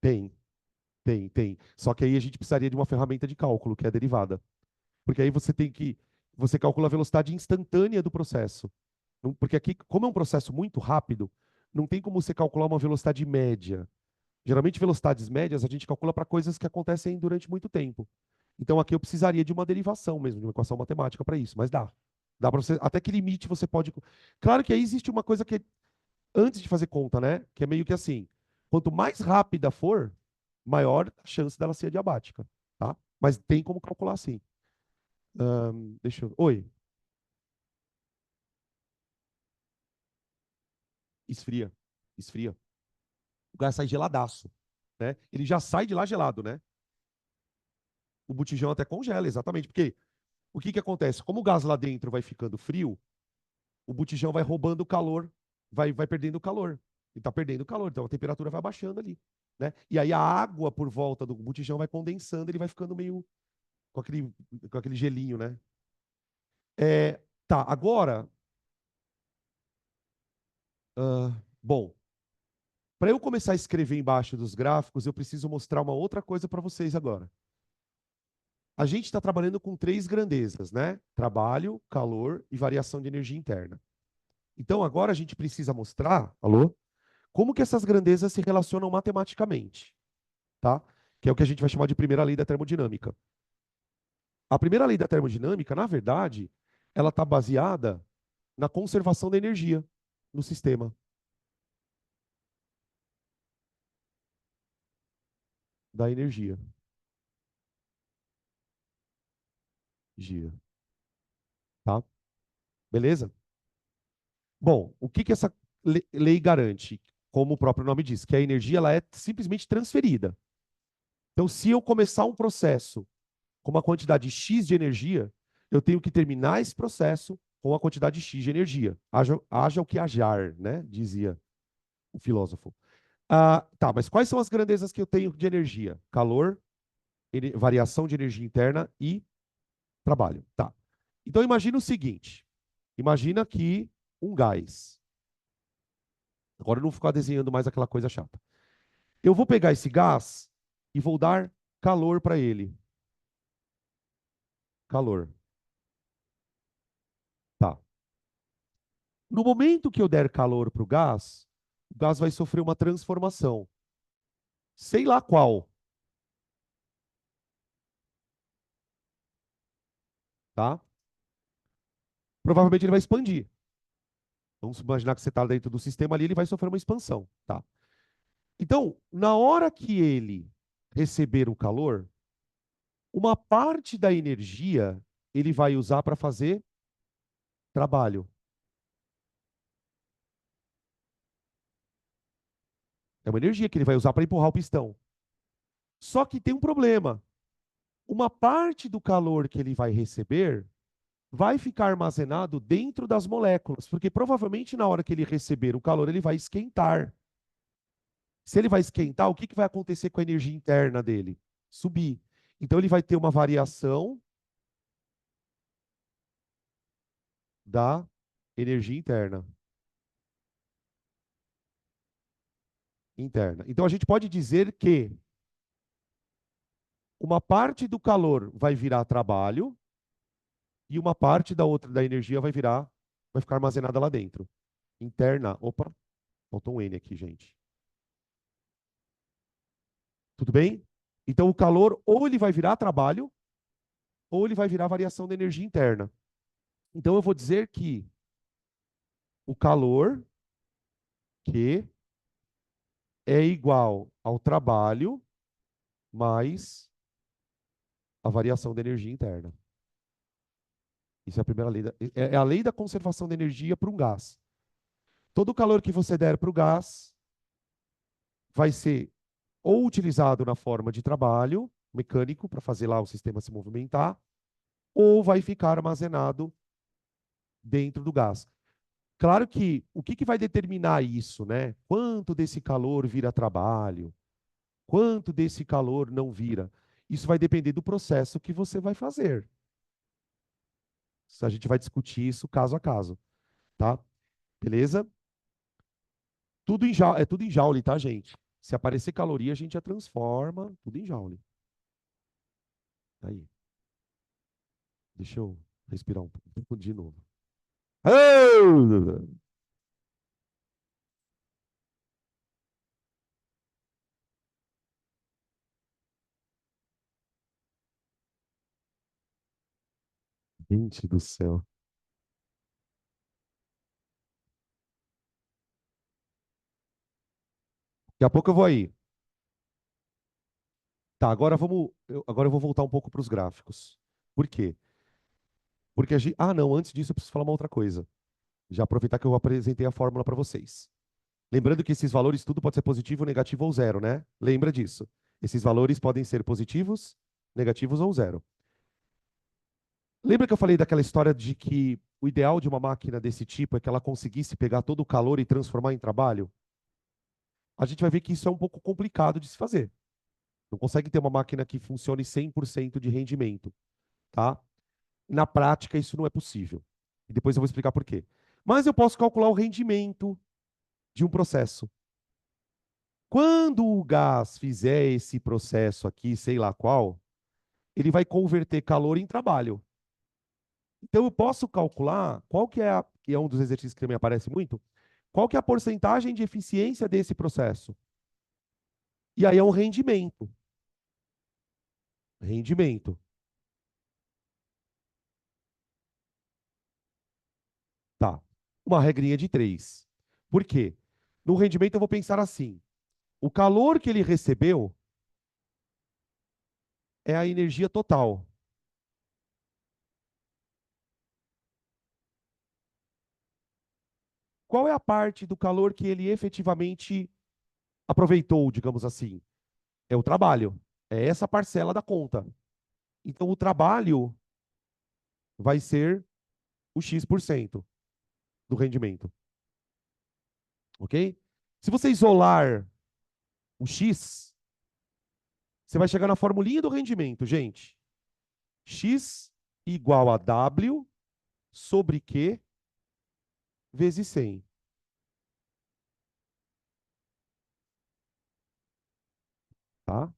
Tem, tem. Só que aí a gente precisaria de uma ferramenta de cálculo, que é a derivada. Porque aí você calcula a velocidade instantânea do processo. Porque aqui, como é um processo muito rápido, não tem como você calcular uma velocidade média. Geralmente, velocidades médias a gente calcula para coisas que acontecem durante muito tempo. Então, aqui eu precisaria de uma derivação mesmo, de uma equação matemática para isso, mas dá. Dá para você. Até que limite você pode. Claro que aí existe uma coisa que, antes de fazer conta, né? Que é meio que assim: quanto mais rápida for, maior a chance dela ser adiabática. Tá? Mas tem como calcular assim. Deixa eu. Oi, esfria. Esfria. O gás sai geladaço. Né? Ele já sai de lá gelado, né? O botijão até congela, exatamente. Porque o que acontece? Como o gás lá dentro vai ficando frio, o botijão vai roubando calor, vai perdendo calor. E está perdendo calor, então a temperatura vai baixando ali. Né? E aí a água por volta do botijão vai condensando, ele vai ficando meio com aquele gelinho, né? Tá, agora, bom, para eu começar a escrever embaixo dos gráficos, eu preciso mostrar uma outra coisa para vocês agora. A gente está trabalhando com três grandezas, né? Trabalho, calor e variação de energia interna. Então agora a gente precisa mostrar, alô, como que essas grandezas se relacionam matematicamente, tá? Que é o que a gente vai chamar de primeira lei da termodinâmica. A primeira lei da termodinâmica, na verdade, ela está baseada na conservação da energia no sistema. da energia. Energia, tá? Beleza? Bom, o que que essa lei garante? Como o próprio nome diz, que a energia ela é simplesmente transferida. Então, se eu começar um processo com uma quantidade X de energia, eu tenho que terminar esse processo com a quantidade X de energia. Haja o que hajar, né? Dizia o filósofo. Tá, mas quais são as grandezas que eu tenho de energia? Calor, variação de energia interna e trabalho. Tá. Então imagina o seguinte: imagina que um gás. Agora eu não vou ficar desenhando mais aquela coisa chata. Eu vou pegar esse gás e vou dar calor para ele. Calor. Tá. No momento que eu der calor para o gás vai sofrer uma transformação. Sei lá qual, tá? Provavelmente ele vai expandir. Vamos imaginar que você está dentro do sistema ali, ele vai sofrer uma expansão, tá? Então, na hora que ele receber o calor, uma parte da energia ele vai usar para fazer trabalho. É uma energia que ele vai usar para empurrar o pistão. Só que tem um problema. Uma parte do calor que ele vai receber vai ficar armazenado dentro das moléculas, porque provavelmente na hora que ele receber o calor, ele vai esquentar. Se ele vai esquentar, o que que vai acontecer com a energia interna dele? Subir. Então ele vai ter uma variação da energia interna. Interna. Então a gente pode dizer que uma parte do calor vai virar trabalho e uma parte da outra da energia vai ficar armazenada lá dentro. Interna. Opa, faltou um N aqui, gente. Tudo bem? Então o calor ou ele vai virar trabalho ou ele vai virar variação da energia interna. Então eu vou dizer que o calor que é igual ao trabalho mais a variação da energia interna. Isso é a primeira lei. É a lei da conservação de energia para um gás. Todo o calor que você der para o gás vai ser ou utilizado na forma de trabalho mecânico para fazer lá o sistema se movimentar, ou vai ficar armazenado dentro do gás. Claro que o que vai determinar isso, né? Quanto desse calor vira trabalho? Quanto desse calor não vira? Isso vai depender do processo que você vai fazer. A gente vai discutir isso caso a caso, tá? Beleza? É tudo em joule, tá, gente? Se aparecer caloria, a gente já transforma tudo em joule. Aí, deixa eu respirar um pouco de novo. Ah! 20 do céu. Daqui a pouco eu vou aí. Tá, agora eu vou voltar um pouco para os gráficos. Por quê? Porque a gente, não, antes disso eu preciso falar uma outra coisa. Já aproveitar que eu apresentei a fórmula para vocês. Lembrando que esses valores tudo pode ser positivo, negativo ou zero, né? Lembra disso. Esses valores podem ser positivos, negativos ou zero. Lembra que eu falei daquela história de que o ideal de uma máquina desse tipo é que ela conseguisse pegar todo o calor e transformar em trabalho? A gente vai ver que isso é um pouco complicado de se fazer. Não consegue ter uma máquina que funcione 100% de rendimento, tá? Na prática, isso não é possível. E depois eu vou explicar por quê. Mas eu posso calcular o rendimento de um processo. Quando o gás fizer esse processo aqui, sei lá qual, ele vai converter calor em trabalho. Então eu posso calcular qual que é um dos exercícios que também aparece muito, qual que é a porcentagem de eficiência desse processo. E aí é um rendimento. Rendimento. Tá. Uma regrinha de 3. Por quê? No rendimento eu vou pensar assim: o calor que ele recebeu é a energia total. Qual é a parte do calor que ele efetivamente aproveitou, digamos assim? É o trabalho. É essa parcela da conta. Então, o trabalho vai ser o X% do rendimento. Ok? Se você isolar o X, você vai chegar na formulinha do rendimento, gente. X igual a W sobre Q vezes 100. Tá?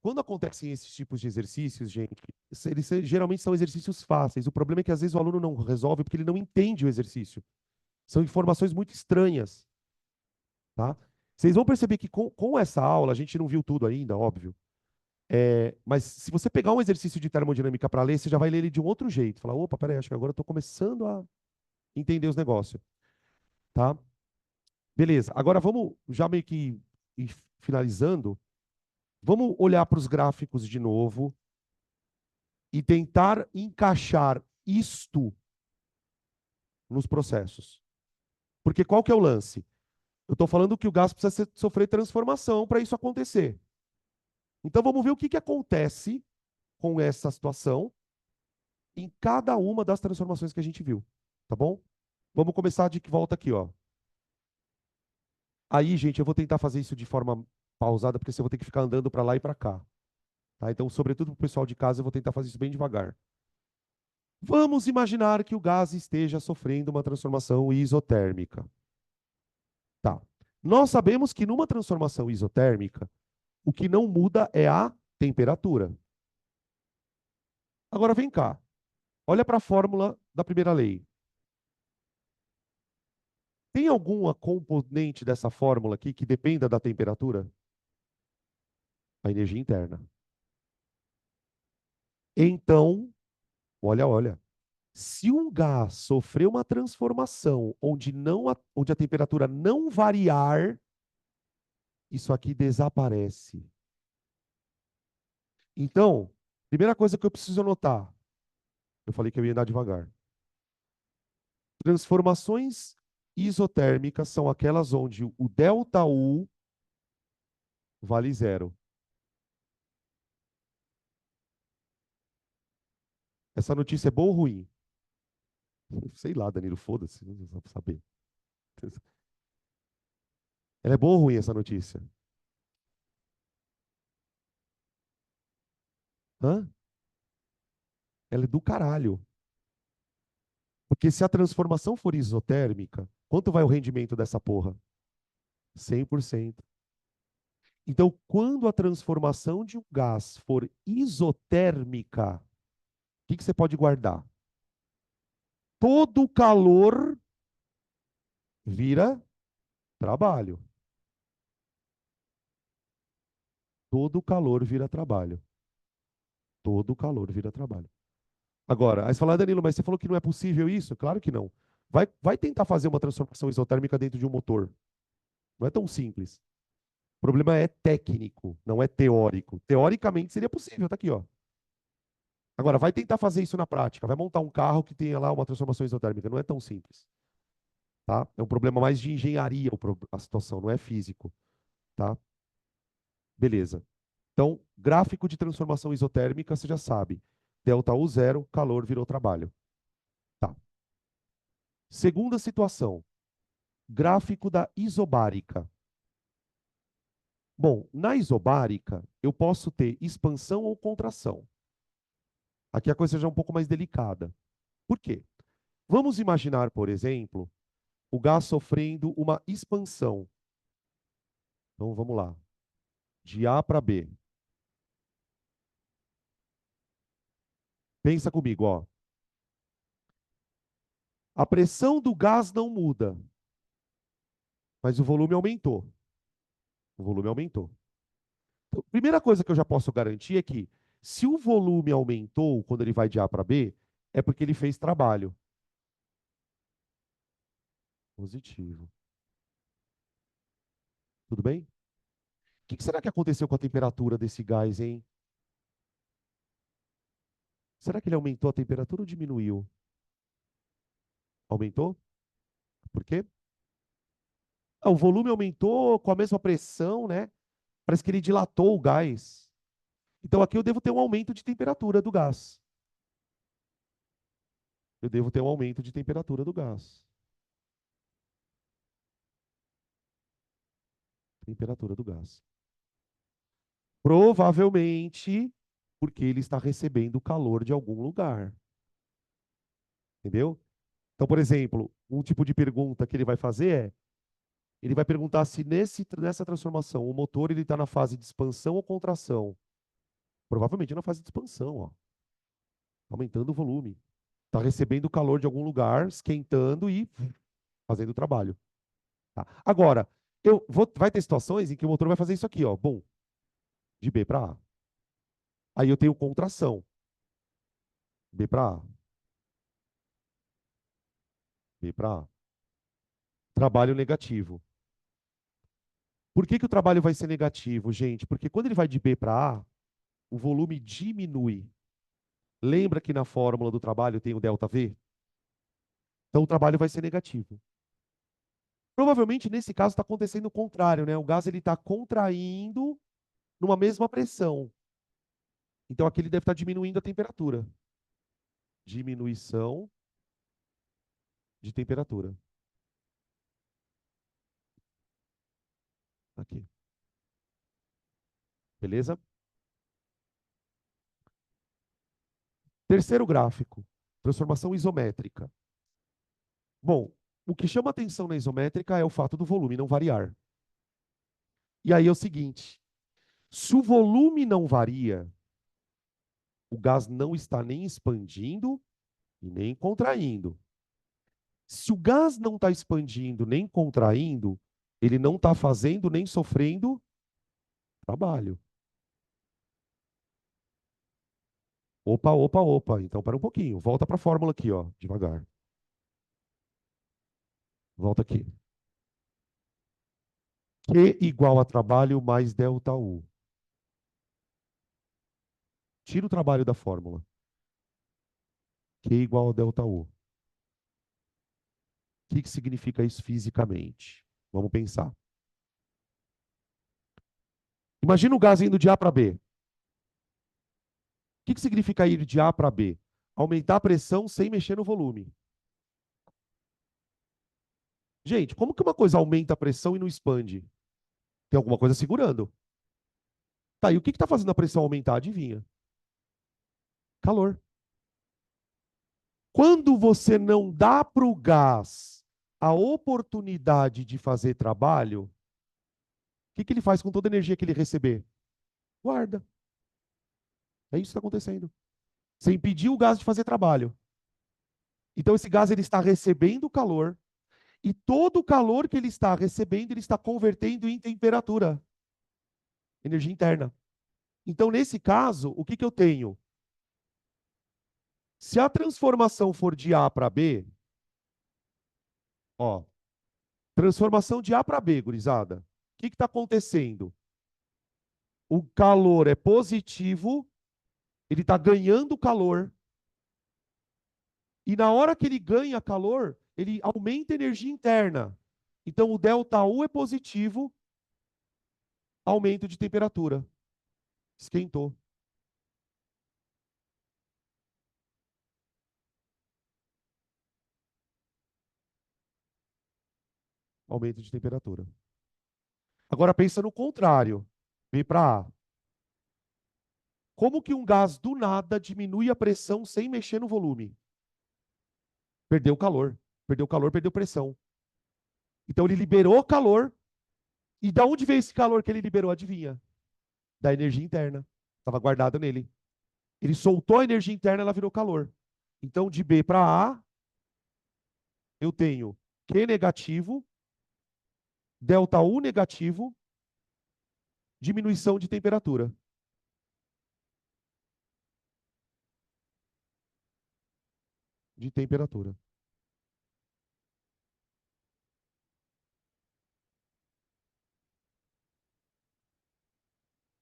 Quando acontecem esses tipos de exercícios, gente, eles geralmente são exercícios fáceis. O problema é que às vezes o aluno não resolve porque ele não entende o exercício. São informações muito estranhas, tá? Vocês vão perceber que com essa aula, a gente não viu tudo ainda, óbvio. Mas se você pegar um exercício de termodinâmica para ler, você já vai ler ele de um outro jeito. Falar, opa, peraí, acho que agora eu estou começando a entender os negócios, tá? Beleza. Agora vamos já meio que ir finalizando. Vamos olhar para os gráficos de novo e tentar encaixar isto nos processos. Porque qual que é o lance? Eu estou falando que o gás precisa sofrer transformação para isso acontecer. Então vamos ver o que acontece com essa situação em cada uma das transformações que a gente viu, tá bom? Vamos começar de volta aqui, ó. Aí, gente, eu vou tentar fazer isso de forma pausada, porque senão eu vou ter que ficar andando para lá e para cá. Tá? Então, sobretudo para o pessoal de casa, eu vou tentar fazer isso bem devagar. Vamos imaginar que o gás esteja sofrendo uma transformação isotérmica. Tá. Nós sabemos que numa transformação isotérmica, o que não muda é a temperatura. Agora vem cá. Olha para a fórmula da primeira lei. Tem alguma componente dessa fórmula aqui que dependa da temperatura? A energia interna. Então, olha. Se um gás sofrer uma transformação onde a temperatura não variar, isso aqui desaparece. Então, primeira coisa que eu preciso anotar, eu falei que eu ia andar devagar. Transformações isotérmicas são aquelas onde o ΔU vale zero. Essa notícia é boa ou ruim? Sei lá, Danilo, foda-se, não dá pra saber. Ela é boa ou ruim essa notícia? Hã? Ela é do caralho. Porque se a transformação for isotérmica, quanto vai o rendimento dessa porra? 100%. Então, quando a transformação de um gás for isotérmica, o que você pode guardar? Todo o calor vira trabalho. Todo o calor vira trabalho. Todo o calor vira trabalho. Agora, aí você fala, Danilo, mas você falou que não é possível isso? Claro que não. Vai tentar fazer uma transformação isotérmica dentro de um motor. Não é tão simples. O problema é técnico, não é teórico. Teoricamente seria possível, tá aqui, ó. Agora, vai tentar fazer isso na prática. Vai montar um carro que tenha lá uma transformação isotérmica. Não é tão simples, tá? É um problema mais de engenharia a situação, não é físico, tá? Beleza. Então, gráfico de transformação isotérmica, você já sabe. Delta U zero, calor virou trabalho. Tá. Segunda situação, gráfico da isobárica. Bom, na isobárica, eu posso ter expansão ou contração. Aqui a coisa já é um pouco mais delicada. Por quê? Vamos imaginar, por exemplo, o gás sofrendo uma expansão. Então vamos lá. De A para B. Pensa comigo, ó. A pressão do gás não muda, mas o volume aumentou. O volume aumentou. Então, a primeira coisa que eu já posso garantir é que se o volume aumentou quando ele vai de A para B, é porque ele fez trabalho. Positivo. Tudo bem? O que será que aconteceu com a temperatura desse gás, hein? Será que ele aumentou a temperatura ou diminuiu? Aumentou? Por quê? Ah, o volume aumentou com a mesma pressão, né? Parece que ele dilatou o gás. Então aqui eu devo ter um aumento de temperatura do gás. Eu devo ter um aumento de temperatura do gás. Temperatura do gás. Provavelmente porque ele está recebendo calor de algum lugar. Entendeu? Então, por exemplo, um tipo de pergunta que ele vai fazer é, ele vai perguntar se nessa transformação o motor ele está na fase de expansão ou contração. Provavelmente na fase de expansão, ó, aumentando o volume. Está recebendo calor de algum lugar, esquentando e fazendo o trabalho. Tá? Agora, vai ter situações em que o motor vai fazer isso aqui, ó, bom, de B para A. Aí eu tenho contração, B para A, B para A. Trabalho negativo. Por que que o trabalho vai ser negativo, gente? Porque quando ele vai de B para A, o volume diminui. Lembra que na fórmula do trabalho tem o ΔV? Então o trabalho vai ser negativo. Provavelmente nesse caso está acontecendo o contrário, né? O gás ele está contraindo numa mesma pressão. Então aqui ele deve estar diminuindo a temperatura. Diminuição de temperatura. Aqui. Beleza? Terceiro gráfico. Transformação isométrica. Bom, o que chama atenção na isométrica é o fato do volume não variar. E aí é o seguinte: se o volume não varia, o gás não está nem expandindo e nem contraindo. Se o gás não está expandindo nem contraindo, ele não está fazendo nem sofrendo trabalho. Opa, opa, opa. Então, para um pouquinho. Volta para a fórmula aqui, ó, devagar. Volta aqui. Q igual a trabalho mais delta U. Tira o trabalho da fórmula. Q igual a delta U. O que significa isso fisicamente? Vamos pensar. Imagina o gás indo de A para B. O que significa ir de A para B? Aumentar a pressão sem mexer no volume. Gente, como que uma coisa aumenta a pressão e não expande? Tem alguma coisa segurando. Tá, e o que está fazendo a pressão aumentar? Adivinha? Calor. Quando você não dá para o gás a oportunidade de fazer trabalho, o que ele faz com toda a energia que ele receber? Guarda. É isso que está acontecendo. Você impediu o gás de fazer trabalho. Então esse gás ele está recebendo calor e todo o calor que ele está recebendo, ele está convertendo em temperatura, energia interna. Então nesse caso, o que eu tenho? Se a transformação for de A para B, ó, transformação de A para B, gurizada. O que está acontecendo? O calor é positivo, ele está ganhando calor, e na hora que ele ganha calor, ele aumenta a energia interna. Então o delta U é positivo, aumento de temperatura. Esquentou. Aumento de temperatura. Agora pensa no contrário. B para A. Como que um gás do nada diminui a pressão sem mexer no volume? Perdeu calor. Perdeu calor, perdeu pressão. Então ele liberou calor. E da onde veio esse calor que ele liberou? Adivinha? Da energia interna. Estava guardado nele. Ele soltou a energia interna, ela virou calor. Então, de B para A, eu tenho Q negativo, delta U negativo, diminuição de temperatura. De temperatura.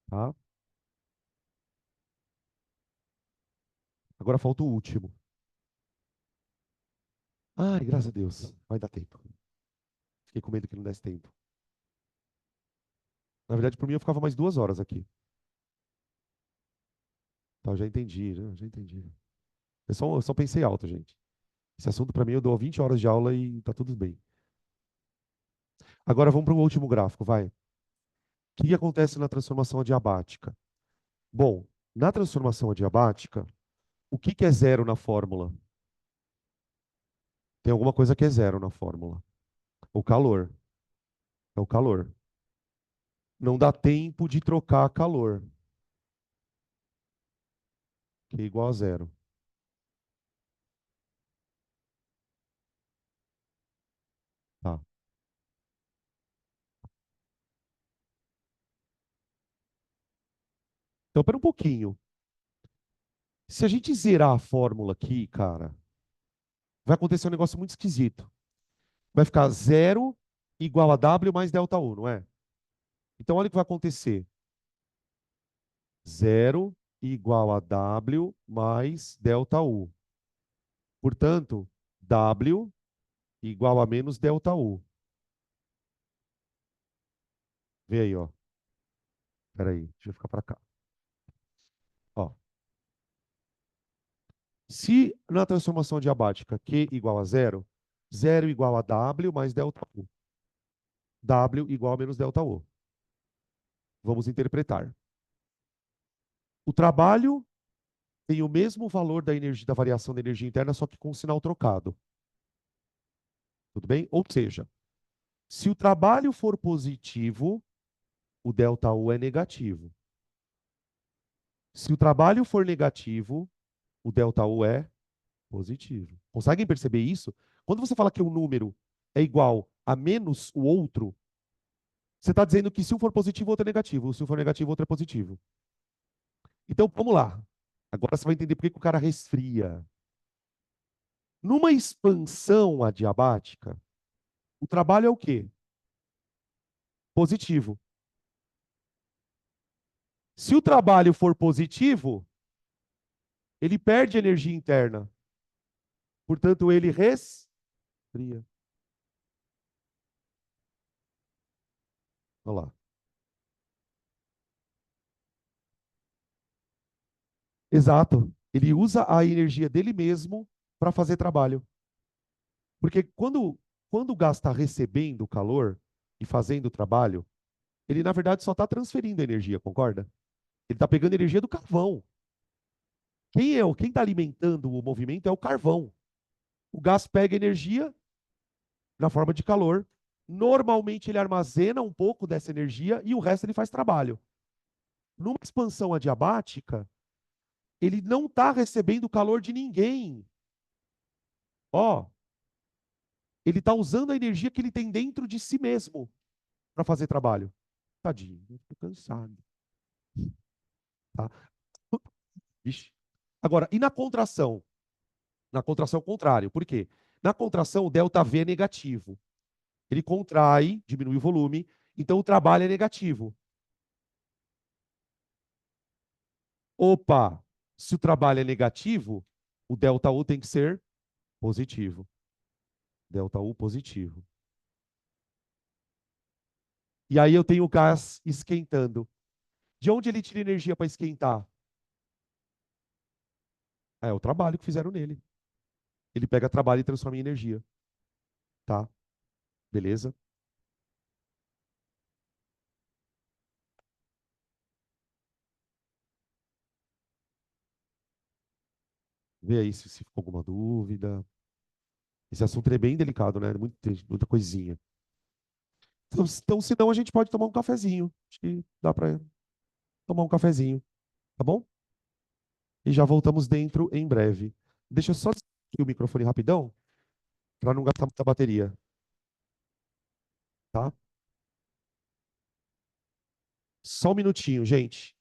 Tá? Agora falta o último. Ai, graças a Deus, vai dar tempo. Fiquei com medo que não desse tempo. Na verdade, por mim, eu ficava mais 2 horas aqui. Tá, já entendi, né? Já entendi. Eu só pensei alto, gente. Esse assunto, para mim, eu dou 20 horas de aula e tá tudo bem. Agora vamos para o último gráfico, vai. O que acontece na transformação adiabática? Bom, na transformação adiabática, o que é zero na fórmula? Tem alguma coisa que é zero na fórmula. O calor. É o calor. Não dá tempo de trocar calor, que é igual a zero. Tá. Então, pera um pouquinho. Se a gente zerar a fórmula aqui, cara, vai acontecer um negócio muito esquisito. Vai ficar zero igual a W mais delta U, não é? Então, olha o que vai acontecer. Zero igual a W mais delta U. Portanto, W igual a menos delta U. Vê aí, ó. Pera aí, deixa eu ficar para cá. Ó. Se na transformação diabática Q igual a zero, zero igual a W mais delta U. W igual a menos delta U. Vamos interpretar. O trabalho tem o mesmo valor da energia, da variação da energia interna, só que com o sinal trocado. Tudo bem? Ou seja, se o trabalho for positivo, o delta U é negativo. Se o trabalho for negativo, o delta U é positivo. Conseguem perceber isso? Quando você fala que um número é igual a menos o outro, você está dizendo que se um for positivo, o outro é negativo. Se um for negativo, o outro é positivo. Então, vamos lá. Agora você vai entender por que que o cara resfria. Numa expansão adiabática, o trabalho é o quê? Positivo. Se o trabalho for positivo, ele perde energia interna. Portanto, ele resfria. Olha lá. Exato. Ele usa a energia dele mesmo para fazer trabalho. Porque quando o gás está recebendo o calor e fazendo o trabalho, ele na verdade só está transferindo energia, concorda? Ele está pegando energia do carvão. Quem está alimentando o movimento é o carvão. O gás pega energia na forma de calor. Normalmente ele armazena um pouco dessa energia e o resto ele faz trabalho. Numa expansão adiabática, ele não está recebendo calor de ninguém. Ó, ele está usando a energia que ele tem dentro de si mesmo para fazer trabalho. Tadinho, eu tô cansado. Tá? Vixe. Agora, e na contração? Na contração, é o contrário. Por quê? Na contração, o delta V é negativo. Ele contrai, diminui o volume, então o trabalho é negativo. Opa, se o trabalho é negativo, o delta U tem que ser positivo. Delta U positivo. E aí eu tenho o gás esquentando. De onde ele tira energia para esquentar? É o trabalho que fizeram nele. Ele pega trabalho e transforma em energia. Tá? Beleza? Vê aí se ficou alguma dúvida. Esse assunto é bem delicado, né? Muita coisinha. Então, senão a gente pode tomar um cafezinho. Acho que dá para tomar um cafezinho, tá bom? E já voltamos dentro em breve. Deixa eu só desligar o microfone rapidão, para não gastar muita bateria, tá? Só um minutinho, gente.